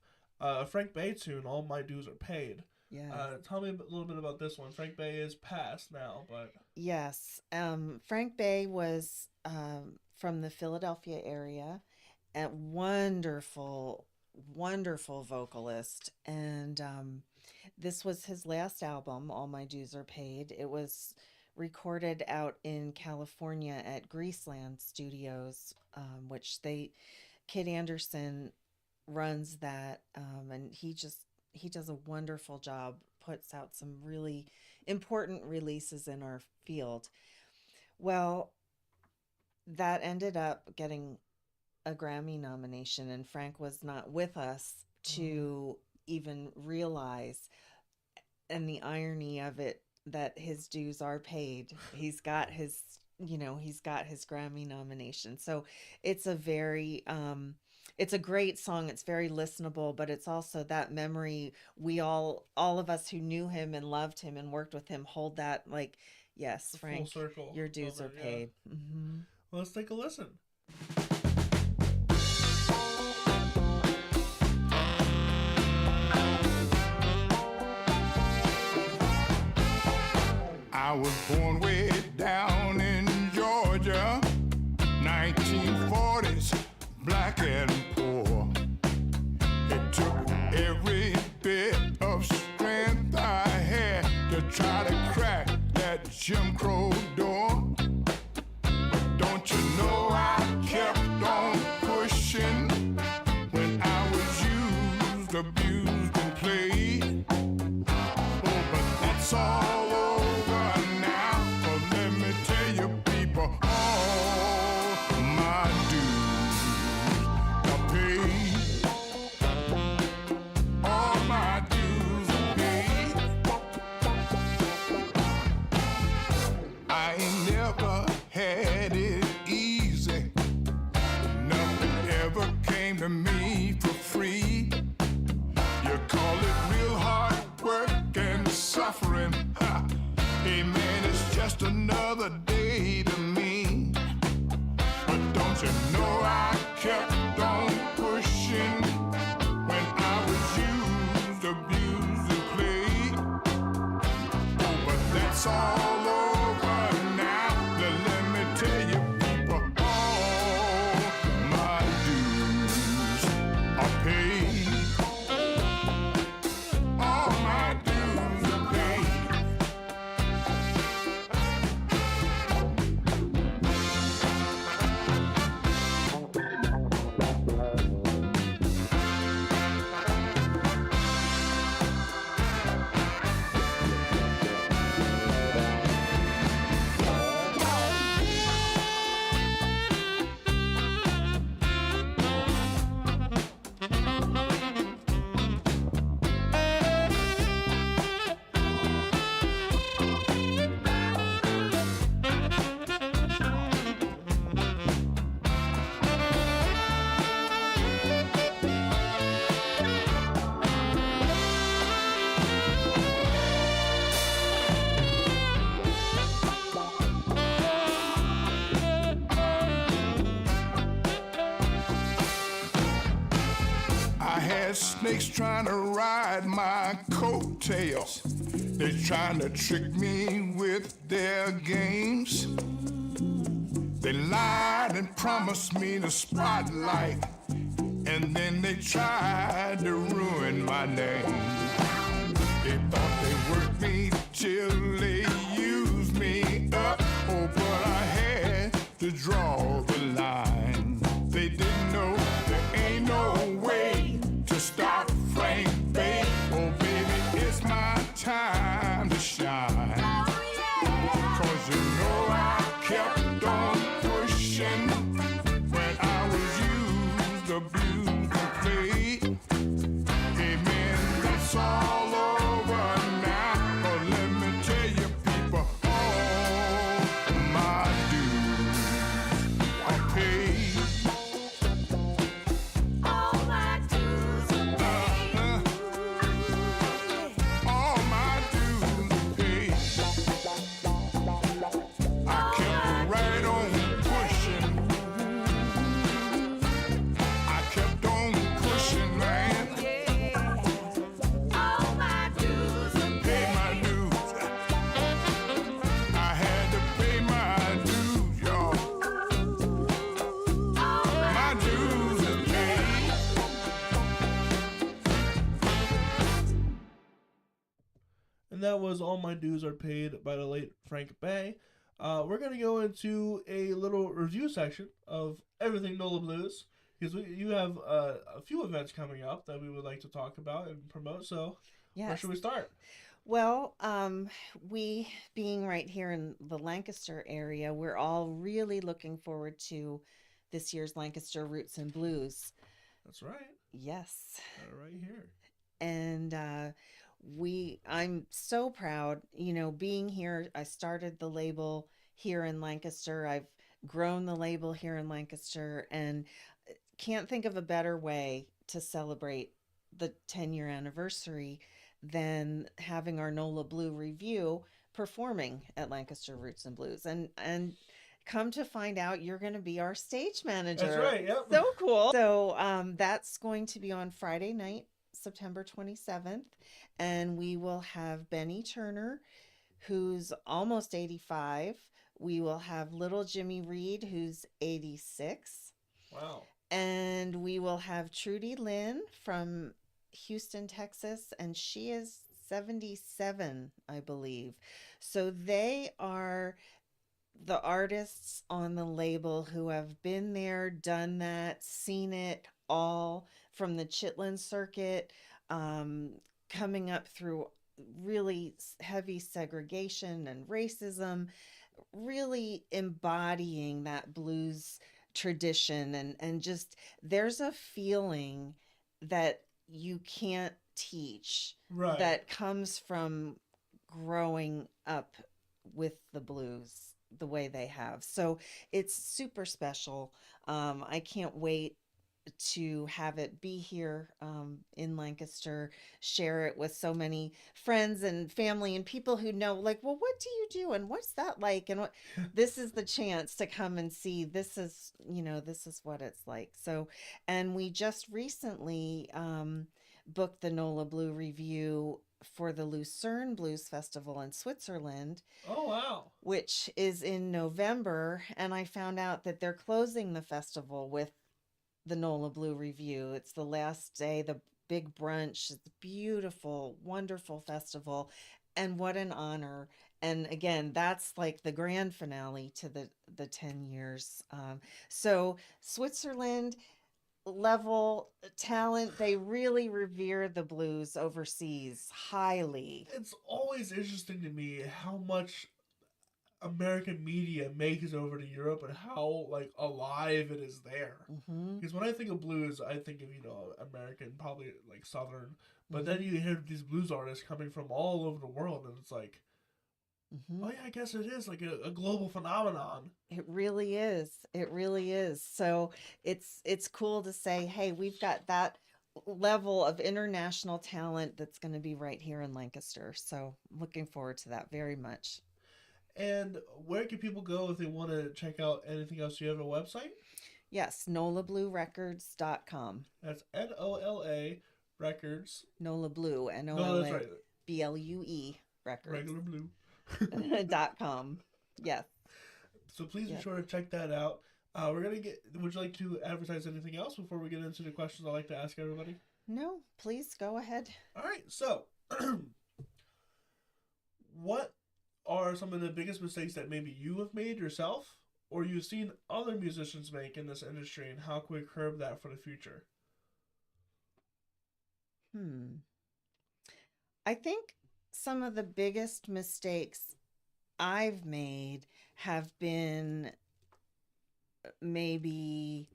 Speaker 1: Frank Bey tune, "All My Dues Are Paid."
Speaker 2: Yeah.
Speaker 1: Tell me a little bit about this one. Frank Bey is passed now, but
Speaker 2: yes, Frank Bey was from the Philadelphia area, a wonderful vocalist, and this was his last album, "All My Dues Are Paid." It was recorded out in California at Greaseland Studios, which Kid Anderson runs that, and he does a wonderful job, puts out some really important releases in our field. Well, that ended up getting a Grammy nomination, and Frank was not with us to even realize, and the irony of it, that his dues are paid. He's got his Grammy nomination. So it's a very, it's a great song. It's very listenable, but it's also that memory we all of us who knew him and loved him and worked with him hold that, like, yes, Frank,
Speaker 1: full circle
Speaker 2: your dues are paid.
Speaker 1: Yeah. Well, let's take a listen.
Speaker 4: I was born way down in Georgia, 1940s, black and poor. It took bit of strength I had to try to crack that Jim Crow door. But don't you know I kept on pushing when I was used, abused, and played. Oh, but that's all over now. Oh, let me tell you, people, all my dues are paid. All my dues are paid. I ain't never had it easy. Nothing ever came to me for free. You call it real hard work and suffering. Ha. Hey man, it's just another day to me. But don't you know I kept on pushing when I was used, abused, and played. Oh, but that's all over now. Now let me tell you, people, all my dues are paid. All my dues are paid. I had snakes trying to ride my coattails. They trying to trick me with their games. They lied and promised me the spotlight, and then they tried to ruin my name. They thought they worked me till they used me up. Oh, but I had to draw the line. They didn't know there ain't no way to stop Frank Bey. Oh, baby, it's my time to shine. 'Cause you know I kept on pushing when I was used, abused, and played. Hey, man, that's all over now. Oh, let me tell you, people, all my dues are paid.
Speaker 5: All my dues are paid.
Speaker 4: All my dues are paid. I kept right on pushing. I kept on pushing, man.
Speaker 5: All my dues are
Speaker 4: Pay my dues. I had to pay my dues, y'all. My dues are paid.
Speaker 1: And that was All My Dues Are Paid by the late Frank Bey. We're going to go into a little review section of everything Nola Blues, because you have a few events coming up that we would like to talk about and promote. So where
Speaker 2: Yes.
Speaker 1: should we start?
Speaker 2: Well, we being right here in the Lancaster area, we're all really looking forward to this year's Lancaster Roots and Blues.
Speaker 1: That's right.
Speaker 2: Yes.
Speaker 1: Right here.
Speaker 2: And I'm so proud, being here. I started the label here in Lancaster. I've grown the label here in Lancaster, and can't think of a better way to celebrate the 10-year anniversary than having our Nola Blue Review performing at Lancaster Roots and Blues. And come to find out, you're going to be our stage manager.
Speaker 1: That's right. Yep.
Speaker 2: So cool. So that's going to be on Friday night, September 27th. And we will have Benny Turner, who's almost 85. We will have little Jimmy Reed, who's 86.
Speaker 1: Wow.
Speaker 2: And we will have Trudy Lynn from Houston, Texas, and she is 77, I believe. So they are the artists on the label who have been there, done that, seen it all from the Chitlin circuit, coming up through really heavy segregation and racism, really embodying that blues tradition. And just there's a feeling that you can't teach
Speaker 1: Right.
Speaker 2: that comes from growing up with the blues the way they have. So it's super special. I can't wait to have it be here in Lancaster, share it with so many friends and family and people who know, like, well, what do you do and what's that like? And what this is the chance to come and see. This is, this is what it's like. So, and we just recently booked the Nola Blue Review for the Lucerne Blues Festival in Switzerland.
Speaker 1: Oh, wow.
Speaker 2: Which is in November, and I found out that they're closing the festival with the Nola Blue Review. It's the last day, the big brunch. It's a beautiful, wonderful festival, and what an honor. And again, that's like the grand finale to the 10 years. So Switzerland level talent, they really revere the blues overseas highly.
Speaker 1: It's always interesting to me how much American media makes it over to Europe and how like alive it is there. Because when I think of blues, I think of American, probably like Southern, but then you hear these blues artists coming from all over the world, and it's like, oh yeah, I guess it is like a global phenomenon.
Speaker 2: It really is. It really is. So it's cool to say, hey, we've got that level of international talent that's going to be right here in Lancaster. So looking forward to that very much.
Speaker 1: And where can people go if they want to check out anything else? Do you have a website?
Speaker 2: Yes, NolaBlueRecords.com.
Speaker 1: That's NOLA Records.
Speaker 2: Nola Blue,
Speaker 1: No, that's right.
Speaker 2: BLUE Records.
Speaker 1: Regular blue.
Speaker 2: .com. Yes.
Speaker 1: So please be sure to check that out. We're gonna get. Would you like to advertise anything else before we get into the questions I like to ask everybody?
Speaker 2: No, please go ahead.
Speaker 1: All right. So, what are some of the biggest mistakes that maybe you have made yourself, or you've seen other musicians make in this industry, and how can we curb that for the future?
Speaker 2: I think some of the biggest mistakes I've made have been maybe,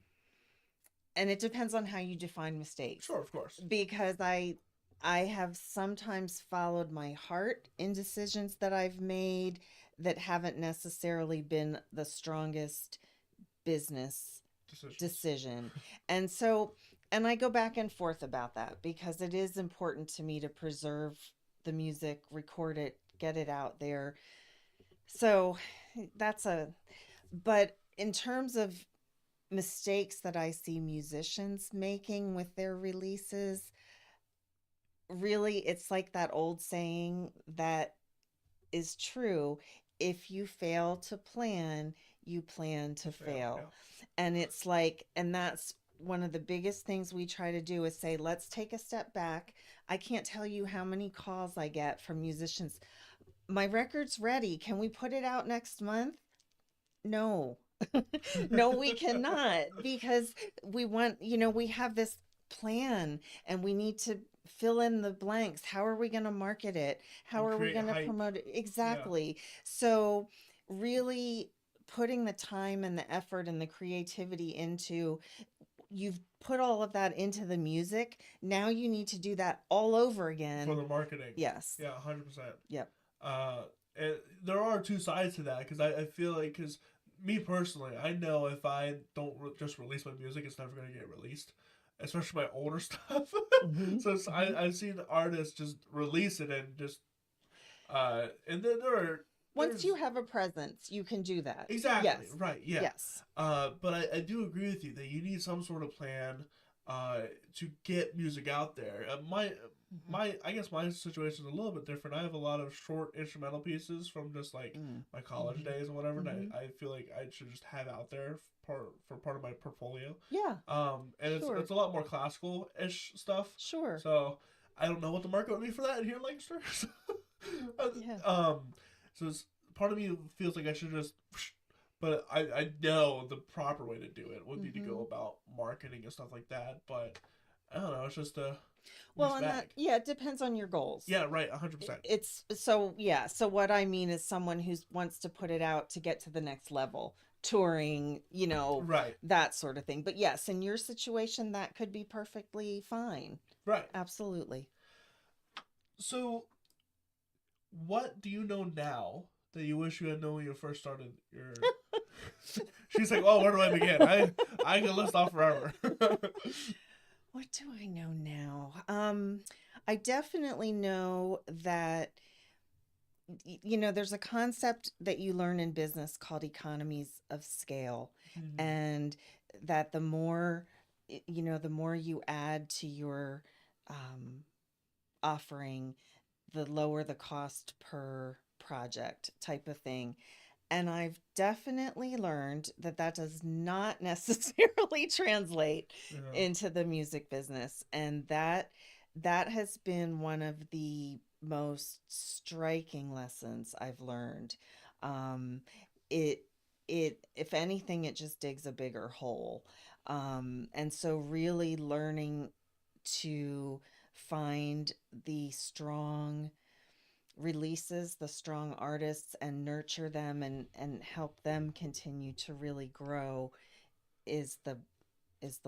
Speaker 2: and it depends on how you define mistakes.
Speaker 1: Sure, of course.
Speaker 2: Because I have sometimes followed my heart in decisions that I've made that haven't necessarily been the strongest business decision. And so, and I go back and forth about that because it is important to me to preserve the music, record it, get it out there. So but in terms of mistakes that I see musicians making with their releases, really, it's like that old saying that is true. If you fail to plan, you plan to fail.
Speaker 1: Yeah.
Speaker 2: And it's like, and that's one of the biggest things we try to do is say, let's take a step back. I can't tell you how many calls I get from musicians. My record's ready. Can we put it out next month? No. No, we cannot, because we want, we have this plan and we need to fill in the blanks. How are we going to market it? How are we going to promote it? Exactly. Yeah. So really putting the time and the effort and the creativity into, you've put all of that into the music. Now you need to do that all over again.
Speaker 1: For the marketing.
Speaker 2: Yes.
Speaker 1: Yeah, 100%.
Speaker 2: Yep.
Speaker 1: And there are two sides to that, because I feel like, because me personally, I know if I don't just release my music, it's never going to get released, especially my older stuff. So I've seen artists just release it and just, and then
Speaker 2: once you have a presence, you can do that.
Speaker 1: Exactly.
Speaker 2: Yes.
Speaker 1: Right. Yeah.
Speaker 2: Yes.
Speaker 1: But I do agree with you that you need some sort of plan to get music out there. I guess my situation is a little bit different. I have a lot of short instrumental pieces from just like my college days or whatever, and I feel like I should just have out there for part of my portfolio.
Speaker 2: Yeah.
Speaker 1: And
Speaker 2: Sure.
Speaker 1: it's a lot more classical ish stuff.
Speaker 2: Sure.
Speaker 1: So I don't know what the market would be for that here in Lancaster.
Speaker 2: Yeah.
Speaker 1: So it's, part of me feels like I should just, but I know the proper way to do it would be to go about marketing and stuff like that. But I don't know. It's just a
Speaker 2: Well, and that, yeah, it depends on your goals.
Speaker 1: Yeah, right, 100%.
Speaker 2: It's so, yeah. So what I mean is someone who wants to put it out to get to the next level, touring, you know,
Speaker 1: Right.
Speaker 2: that sort of thing. But yes, in your situation, that could be perfectly fine.
Speaker 1: Right.
Speaker 2: Absolutely.
Speaker 1: So, what do you know now that you wish you had known when you first started your? She's like, "Oh, where do I begin? I can list off forever."
Speaker 2: What do I know now? I definitely know that, you know, there's a concept that you learn in business called economies of scale, and that the more, you know, the more you add to your offering, the lower the cost per project type of thing. And I've definitely learned that that does not necessarily translate into the music business. And that has been one of the most striking lessons I've learned. It if anything, it just digs a bigger hole. And so really learning to find the strong releases, the strong artists, and nurture them and help them continue to really grow is the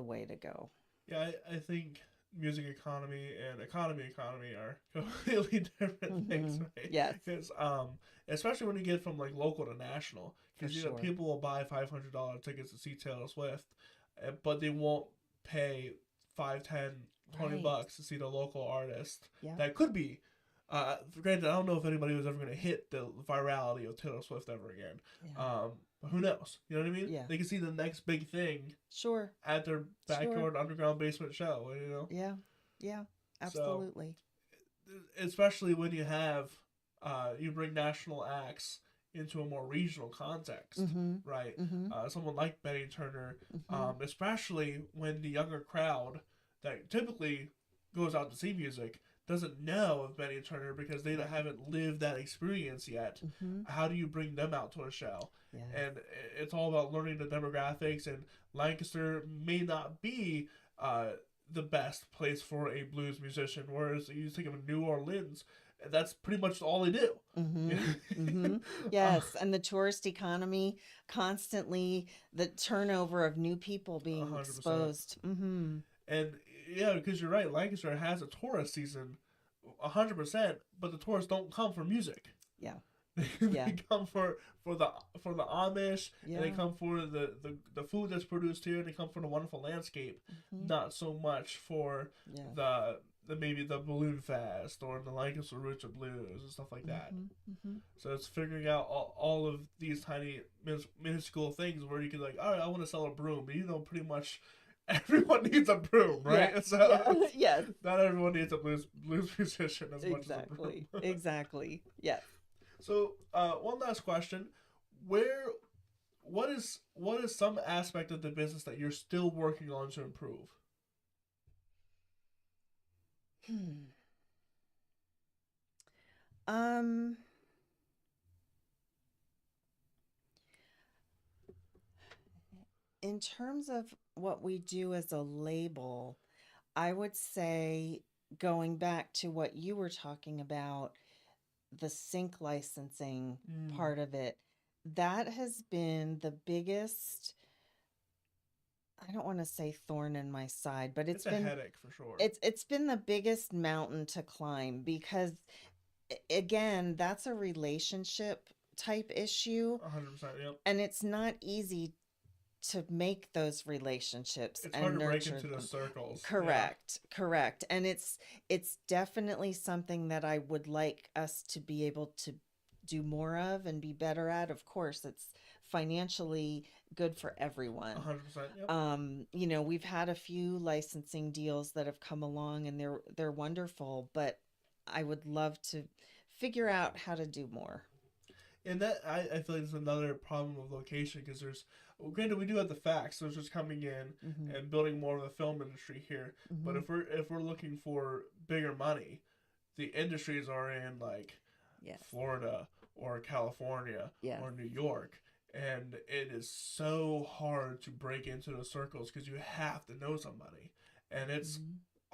Speaker 2: way to go.
Speaker 1: Yeah, I think music economy and economy are completely different things, right?
Speaker 2: Yes.
Speaker 1: Because especially when you get from like local to national, because you know people will buy $500 tickets to see Taylor Swift, but they won't pay $5, $10, $20 to see the local artist.
Speaker 2: Yeah.
Speaker 1: That could be. Granted, I don't know if anybody was ever going to hit the virality of Taylor Swift ever again.
Speaker 2: Yeah.
Speaker 1: But who knows? You know what I mean?
Speaker 2: Yeah.
Speaker 1: They can see the next big thing.
Speaker 2: Sure.
Speaker 1: At their backyard underground basement show. You know?
Speaker 2: Yeah. Yeah. Absolutely.
Speaker 1: So, especially when you have, you bring national acts into a more regional context, right? Someone like Benny Turner, especially when the younger crowd that typically goes out to see music doesn't know of Benny Turner because they haven't lived that experience yet. How do you bring them out to a show?
Speaker 2: Yeah.
Speaker 1: And it's all about learning the demographics, and Lancaster may not be the best place for a blues musician, whereas you think of New Orleans, that's pretty much all they do.
Speaker 2: Yes, and the tourist economy, constantly the turnover of new people being
Speaker 1: 100%.
Speaker 2: exposed.
Speaker 1: And yeah, because you're right, Lancaster has a tourist season, 100%, but the tourists don't come for music.
Speaker 2: Yeah.
Speaker 1: They come for the Amish,
Speaker 2: Yeah.
Speaker 1: and they come for the food that's produced here, and they come for the wonderful landscape, not so much for the maybe the Balloon Fest or the Lancaster Roots of Blues and stuff like that. So it's figuring out all of these tiny minuscule things where you can like, all right, I want to sell a broom, but you know pretty much everyone needs a broom, right?
Speaker 2: Yeah.
Speaker 1: So
Speaker 2: Yes.
Speaker 1: not everyone needs a blues musician as much as a broom.
Speaker 2: Exactly. Yes.
Speaker 1: So, one last question: what is some aspect of the business that you're still working on to improve?
Speaker 2: In terms of what we do as a label, I would say, going back to what you were talking about, the sync licensing part of it, that has been the biggest, I don't want to say thorn in my side, but it's been
Speaker 1: a headache for sure.
Speaker 2: It's been the biggest mountain to climb because, again, that's a relationship type issue.
Speaker 1: 100%, yep.
Speaker 2: And it's not easy to make those relationships.
Speaker 1: It's
Speaker 2: and
Speaker 1: hard to break
Speaker 2: nurture
Speaker 1: into
Speaker 2: them.
Speaker 1: the circles.
Speaker 2: Correct. And it's definitely something that I would like us to be able to do more of and be better at. Of course, it's financially good for everyone.
Speaker 1: 100%. Yep.
Speaker 2: You know, we've had a few licensing deals that have come along, and they're wonderful, but I would love to figure out how to do more.
Speaker 1: And that I feel like it's another problem of location, because granted, we do have the facts. There's just coming in and building more of the film industry here. But if we're looking for bigger money, the industries are in like Florida or California or New York, and it is so hard to break into those circles because you have to know somebody, and it's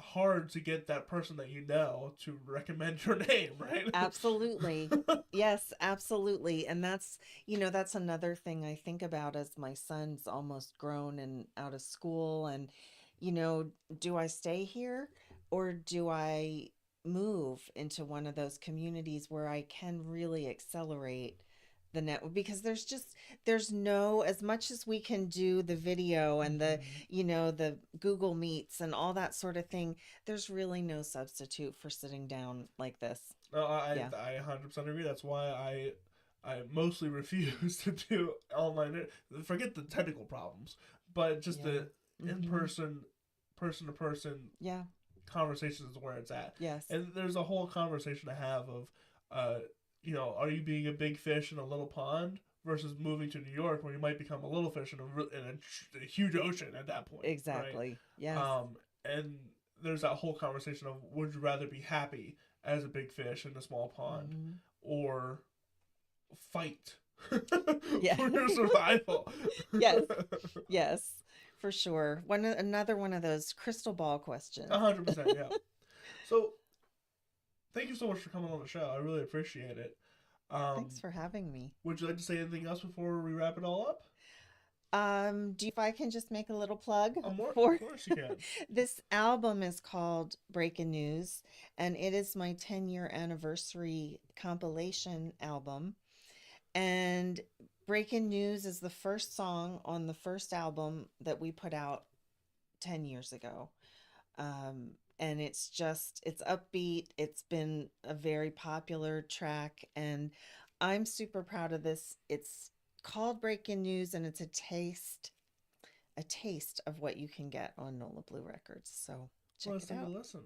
Speaker 1: hard to get that person that you know to recommend your name, right?
Speaker 2: Absolutely. Yes, absolutely. And that's, you know, that's another thing I think about as my son's almost grown and out of school. And, you know, do I stay here or do I move into one of those communities where I can really accelerate the network? Because there's no, as much as we can do the video and the, you know, the Google Meets and all that sort of thing, there's really no substitute for sitting down like this.
Speaker 1: No, I 100% agree. That's why I mostly refuse to do online. Forget the technical problems, but just the in-person, person-to-person conversations is where it's at.
Speaker 2: Yes.
Speaker 1: And there's a whole conversation to have of, you know, are you being a big fish in a little pond versus moving to New York where you might become a little fish in a huge ocean at that point.
Speaker 2: Exactly.
Speaker 1: Right?
Speaker 2: Yes.
Speaker 1: And there's that whole conversation of, would you rather be happy as a big fish in a small pond or fight for your survival?
Speaker 2: Yes. Yes, for sure. Another one of those crystal ball questions.
Speaker 1: 100%, yeah. So, thank you so much for coming on the show. I really appreciate it.
Speaker 2: Thanks for having me.
Speaker 1: Would you like to say anything else before we wrap it all up?
Speaker 2: If I can just make a little plug
Speaker 1: Of
Speaker 2: for
Speaker 1: course you can.
Speaker 2: this album is called Breaking News, and it is my 10-year anniversary compilation album. And Breaking News is the first song on the first album that we put out 10 years ago. And it's upbeat. It's been a very popular track, and I'm super proud of this. It's called Breaking News, and it's a taste of what you can get on Nola Blue Records. So check it out.
Speaker 1: Listen.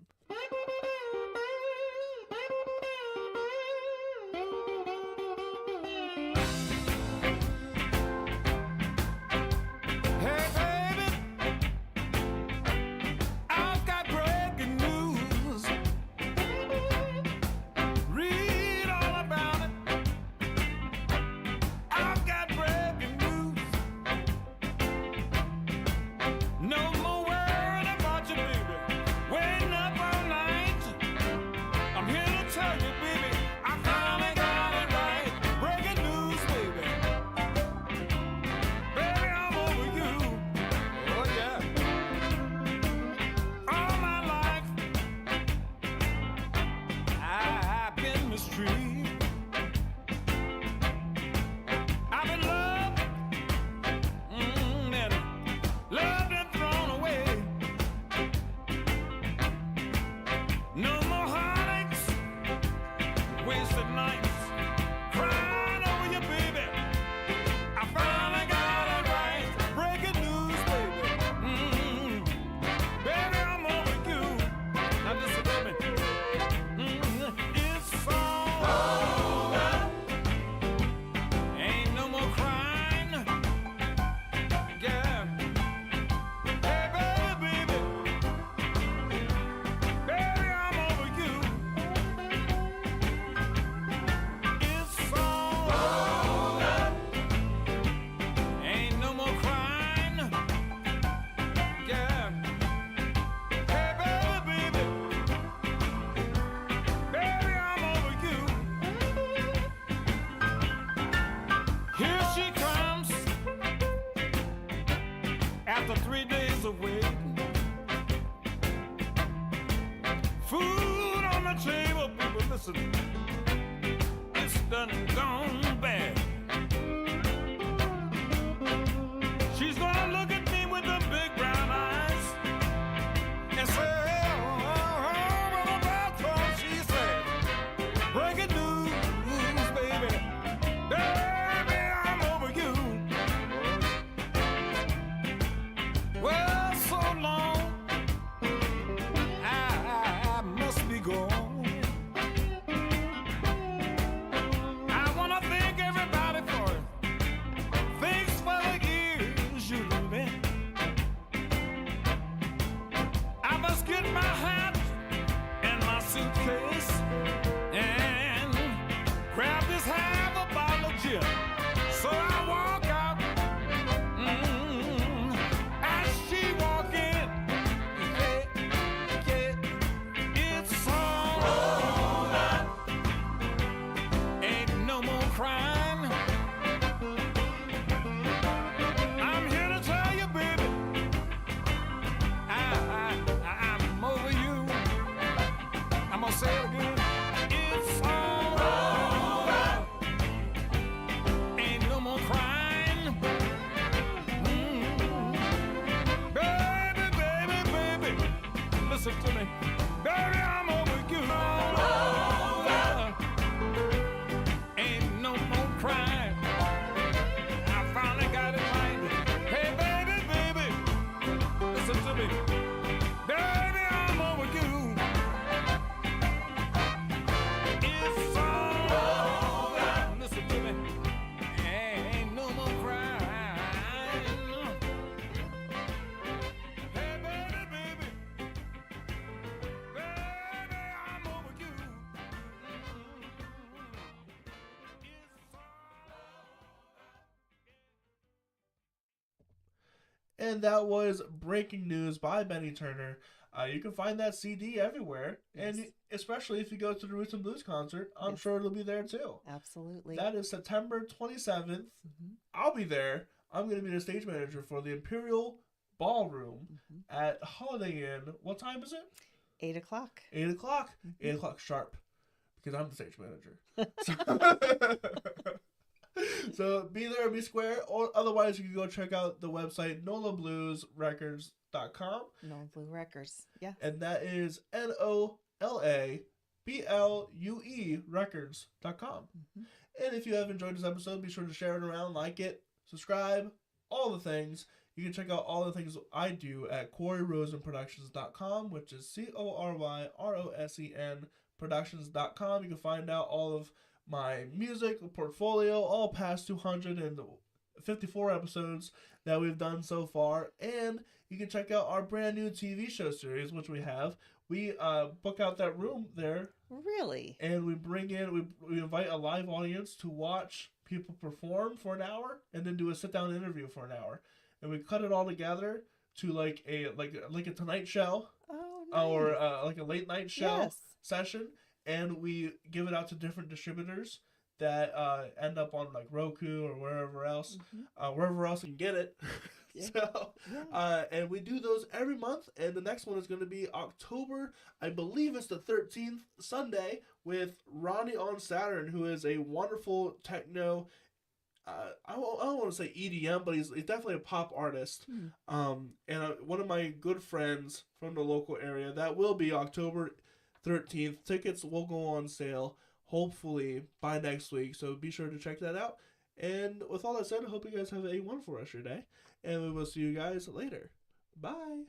Speaker 3: After 3 days of waiting, food on the table, people, listen, it's done gone bad. She's gonna look at me with the big brown eyes and say, oh, what about she said, breaking news, baby.
Speaker 1: And that was Breaking News by Benny Turner. You can find that CD everywhere,
Speaker 2: Yes.
Speaker 1: and especially if you go to the Roots and Blues concert, I'm
Speaker 2: Yes.
Speaker 1: sure it'll be there too.
Speaker 2: Absolutely.
Speaker 1: That is September 27th.
Speaker 2: Mhm.
Speaker 1: I'll be there. I'm going to be the stage manager for the Imperial Ballroom
Speaker 2: Mhm.
Speaker 1: at Holiday Inn. What time is it?
Speaker 2: 8 o'clock.
Speaker 1: 8 o'clock.
Speaker 2: Mhm.
Speaker 1: 8 o'clock sharp. Because I'm the stage manager. So be there, be square. Or otherwise, you can go check out the website NolaBluesRecords.com.
Speaker 2: Nola Blue Records. Yeah.
Speaker 1: And that is NolaBlue Records.com.
Speaker 2: Mhm.
Speaker 1: And if you have enjoyed this episode, be sure to share it around, like it, subscribe, all the things. You can check out all the things I do at CoreyRosenProductions.com, which is CORYROSEN Productions.com. You can find out all of my music portfolio, all past 254 episodes that we've done so far. And you can check out our brand new TV show series, which we have. We book out that room there,
Speaker 2: Really?
Speaker 1: and we bring in, we invite a live audience to watch people perform for an hour, and then do a sit-down interview for an hour. And we cut it all together to like a Tonight Show
Speaker 2: Oh, nice.
Speaker 1: or like a late night show
Speaker 2: Yes.
Speaker 1: session, and we give it out to different distributors that end up on like Roku or wherever else you can get it.
Speaker 2: Yeah.
Speaker 1: So,
Speaker 2: Yeah.
Speaker 1: and we do those every month, and the next one is going to be October, I believe it's the 13th Sunday, with Ronnie on Saturn, who is a wonderful techno. I don't want to say EDM, but he's definitely a pop artist. And one of my good friends from the local area. That will be October 13th. Tickets will go on sale hopefully by next week, so be sure to check that out. And with all that said, I hope you guys have a wonderful rest of your day, and we will see you guys later. Bye.